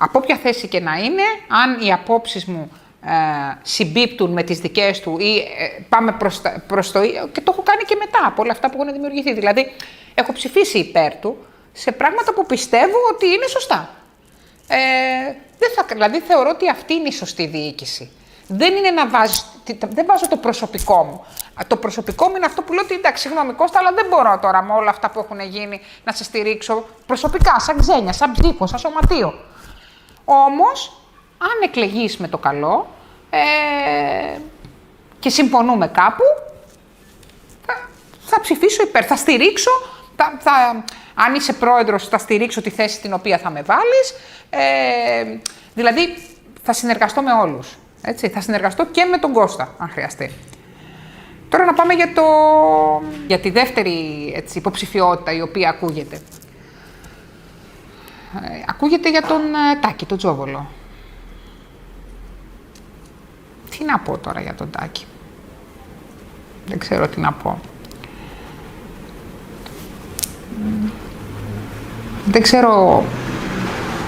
Από όποια θέση και να είναι, αν οι απόψεις μου συμπίπτουν με τις δικές του ή πάμε προς το ίδιο, και το έχω κάνει και μετά από όλα αυτά που έχουν δημιουργηθεί. Δηλαδή, έχω ψηφίσει υπέρ του σε πράγματα που πιστεύω ότι είναι σωστά. Δηλαδή, θεωρώ ότι αυτή είναι η σωστή διοίκηση. Δεν είναι δεν βάζω το προσωπικό μου. Το προσωπικό μου είναι αυτό που λέω ότι εντάξει, συγγνώμη Κώστα, αλλά δεν μπορώ τώρα με όλα αυτά που έχουν γίνει να σε στηρίξω προσωπικά, σαν Ξένια, σαν ψήφο, σαν σωματείο. Όμως, αν εκλεγείς με το καλό και συμφωνούμε κάπου, θα ψηφίσω υπέρ, θα στηρίξω, αν είσαι πρόεδρος θα στηρίξω τη θέση την οποία θα με βάλεις, δηλαδή θα συνεργαστώ με όλους, έτσι, θα συνεργαστώ και με τον Κώστα, αν χρειαστεί. Τώρα να πάμε για τη δεύτερη υποψηφιότητα η οποία ακούγεται. Ακούγεται για τον Τάκη, τον Τζόβολο. Τι να πω τώρα για τον Τάκη. Δεν ξέρω τι να πω. Δεν ξέρω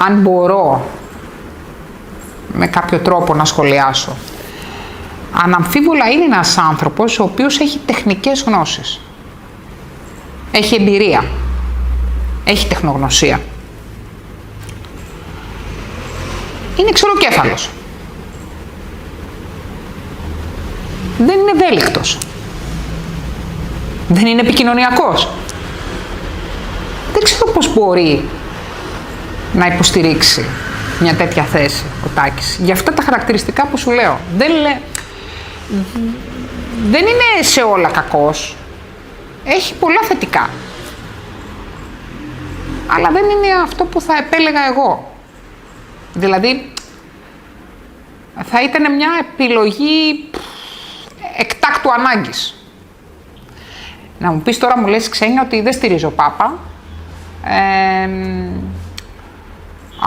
αν μπορώ με κάποιο τρόπο να σχολιάσω. Αναμφίβολα είναι ένας άνθρωπος ο οποίος έχει τεχνικές γνώσεις. Έχει εμπειρία. Έχει τεχνογνωσία. Είναι ξεροκέφαλος. Δεν είναι ευέλικτος. Δεν είναι επικοινωνιακός. Δεν ξέρω πώς μπορεί να υποστηρίξει μια τέτοια θέση ο Τάκης. Για αυτά τα χαρακτηριστικά που σου λέω. Δεν είναι σε όλα κακός. Έχει πολλά θετικά. Αλλά δεν είναι αυτό που θα επέλεγα εγώ. Δηλαδή, θα ήταν μια επιλογή εκτάκτου ανάγκης. Να μου πεις τώρα, μου λες Ξένια, ότι δεν στηρίζω Πάπα,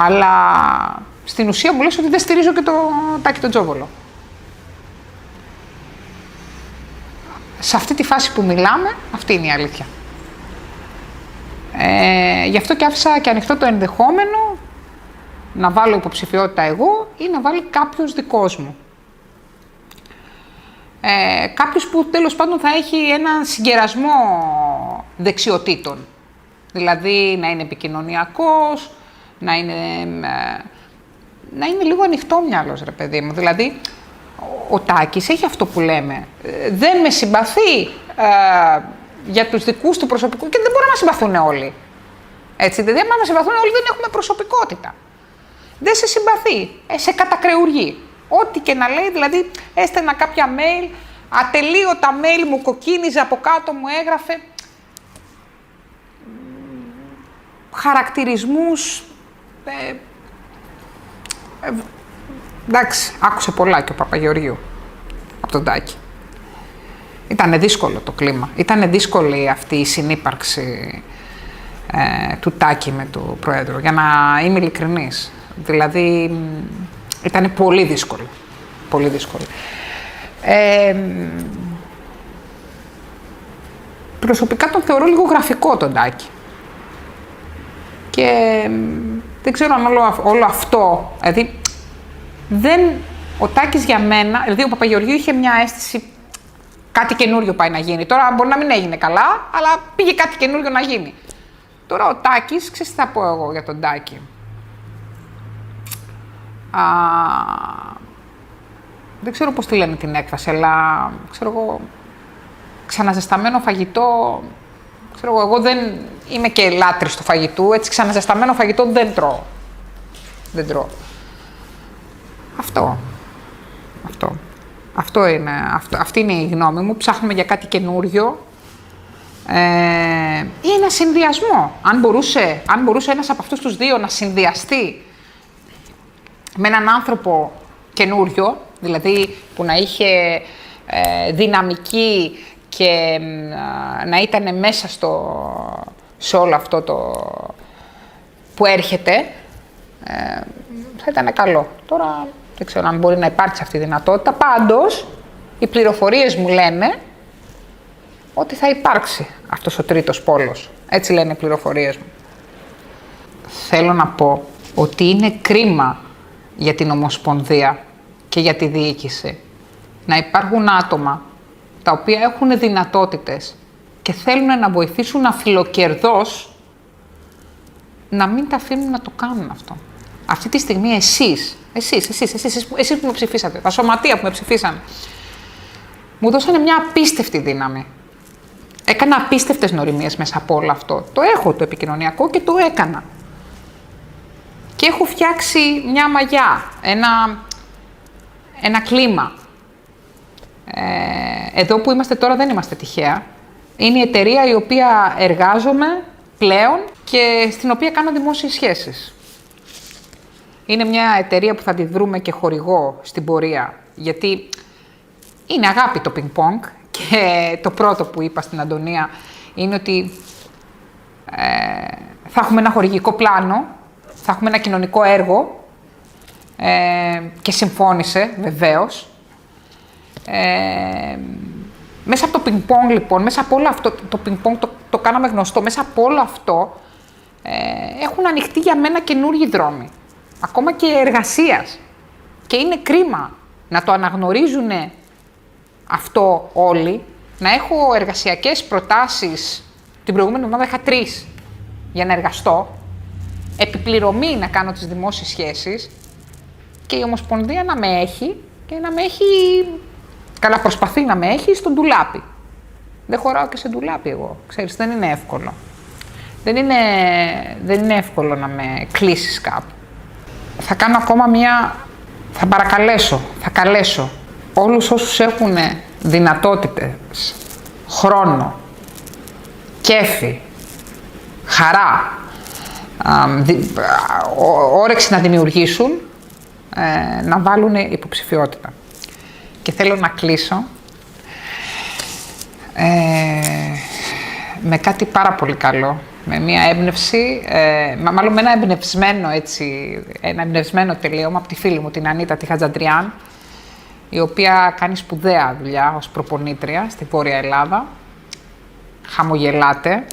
αλλά στην ουσία μου λες ότι δεν στηρίζω και το Τάκη τον Τζόβολο. Σε αυτή τη φάση που μιλάμε, αυτή είναι η αλήθεια. Γι' αυτό και άφησα και ανοιχτό το ενδεχόμενο να βάλω υποψηφιότητα εγώ ή να βάλει κάποιος δικός μου. Κάποιος που τέλος πάντων θα έχει έναν συγκερασμό δεξιοτήτων. Δηλαδή να είναι επικοινωνιακός, να είναι λίγο ανοιχτόμυαλος, ρε παιδί μου. Δηλαδή, ο Τάκης έχει αυτό που λέμε. Δεν με συμπαθεί για τους δικούς του προσωπικούς και δεν μπορεί να συμπαθούν όλοι. Έτσι, δηλαδή, αν μας συμπαθούν όλοι, δεν έχουμε προσωπικότητα. Δεν σε συμπαθεί, σε κατακρεουργεί. Ό,τι και να λέει, δηλαδή, έστελνα κάποια mail, ατελείωτα mail μου κοκκίνιζε από κάτω, μου έγραφε χαρακτηρισμούς. Εντάξει, άκουσε πολλά και ο Παπαγεωργίου από τον Τάκη. Ήτανε δύσκολο το κλίμα. Ήτανε δύσκολη αυτή η συνύπαρξη του Τάκη με του Προέδρου, για να είμαι ειλικρινής. Δηλαδή, ήτανε πολύ δύσκολο. Πολύ δύσκολο. Προσωπικά τον θεωρώ λίγο γραφικό τον Τάκη. Και δεν ξέρω αν όλο αυτό, δηλαδή, ο Τάκης για μένα, δηλαδή ο Παπαγεωργίου είχε μια αίσθηση κάτι καινούριο πάει να γίνει. Τώρα μπορεί να μην έγινε καλά, αλλά πήγε κάτι καινούριο να γίνει. Τώρα ο Τάκης, ξέρεις τι θα πω εγώ για τον Τάκη. Δεν ξέρω πώς τη λένε την έκφραση, αλλά ξέρω εγώ, ξαναζεσταμένο φαγητό, ξέρω εγώ δεν είμαι και λάτρης του φαγητού, έτσι ξαναζεσταμένο φαγητό δεν τρώω. Δεν τρώω. Αυτή είναι η γνώμη μου. Ψάχνουμε για κάτι καινούριο ή ένα συνδυασμό. Αν μπορούσε ένας από αυτούς τους δύο να συνδυαστεί με έναν άνθρωπο καινούριο, δηλαδή που να είχε δυναμική και να ήταν μέσα σε όλο αυτό το που έρχεται, θα ήταν καλό. Τώρα δεν ξέρω αν μπορεί να υπάρξει αυτή η δυνατότητα. Πάντως, οι πληροφορίες μου λένε ότι θα υπάρξει αυτός ο τρίτος πόλος. Έτσι λένε οι πληροφορίες μου. Θέλω να πω ότι είναι κρίμα για την Ομοσπονδία και για τη διοίκηση να υπάρχουν άτομα τα οποία έχουν δυνατότητες και θέλουν να βοηθήσουν αφιλοκερδώς να μην τα αφήνουν να το κάνουν αυτό. Αυτή τη στιγμή εσείς που με ψηφίσατε, τα σωματεία που με ψηφίσαν, μου δώσανε μια απίστευτη δύναμη. Έκανα απίστευτες νοημίες μέσα από όλο αυτό. Το έχω το επικοινωνιακό και το έκανα. και έχω φτιάξει μια μαγιά, ένα κλίμα. Εδώ που είμαστε τώρα δεν είμαστε τυχαία. Είναι η εταιρεία η οποία εργάζομαι πλέον και στην οποία κάνω δημόσιες σχέσεις. Είναι μια εταιρεία που θα τη βρούμε και χορηγό στην πορεία, γιατί είναι αγάπη το πινκ-πονγκ και το πρώτο που είπα στην Αντωνία είναι ότι θα έχουμε ένα χορηγικό πλάνο, θα έχουμε ένα κοινωνικό έργο και συμφώνησε βεβαίως. Μέσα από το πινκ-πονγκ λοιπόν, μέσα από όλο αυτό, το πινκ-πονγκ το κάναμε γνωστό, μέσα από όλο αυτό έχουν ανοιχτεί για μένα καινούργιοι δρόμοι, ακόμα και εργασίας. Και είναι κρίμα να το αναγνωρίζουν αυτό όλοι, να έχω εργασιακές προτάσεις, την προηγούμενη εβδομάδα είχα 3 για να εργαστώ, επιπληρωμή να κάνω τις δημόσιες σχέσεις και η Ομοσπονδία να με έχει και να με έχει, καλά προσπαθεί να με έχει στον ντουλάπι. Δεν χωράω και σε ντουλάπι εγώ, ξέρεις, δεν είναι εύκολο. Δεν είναι εύκολο να με κλείσεις κάπου. Θα κάνω ακόμα θα καλέσω όλους όσους έχουν δυνατότητες, χρόνο, κέφι, χαρά, όρεξη να δημιουργήσουν, να βάλουν υποψηφιότητα. Και θέλω να κλείσω με κάτι πάρα πολύ καλό, με μία έμπνευση, μάλλον με ένα εμπνευσμένο τελείωμα από τη φίλη μου, την Ανίτα τη Χατζαντριάν, η οποία κάνει σπουδαία δουλειά ως προπονήτρια στη Βόρεια Ελλάδα. Χαμογελάτε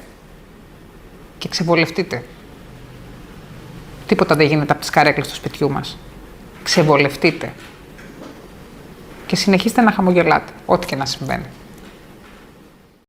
και ξεβολευτείτε. Τίποτα δεν γίνεται από τις καρέκλες του σπιτιού μας. Ξεβολευτείτε. Και συνεχίστε να χαμογελάτε, ό,τι και να συμβαίνει.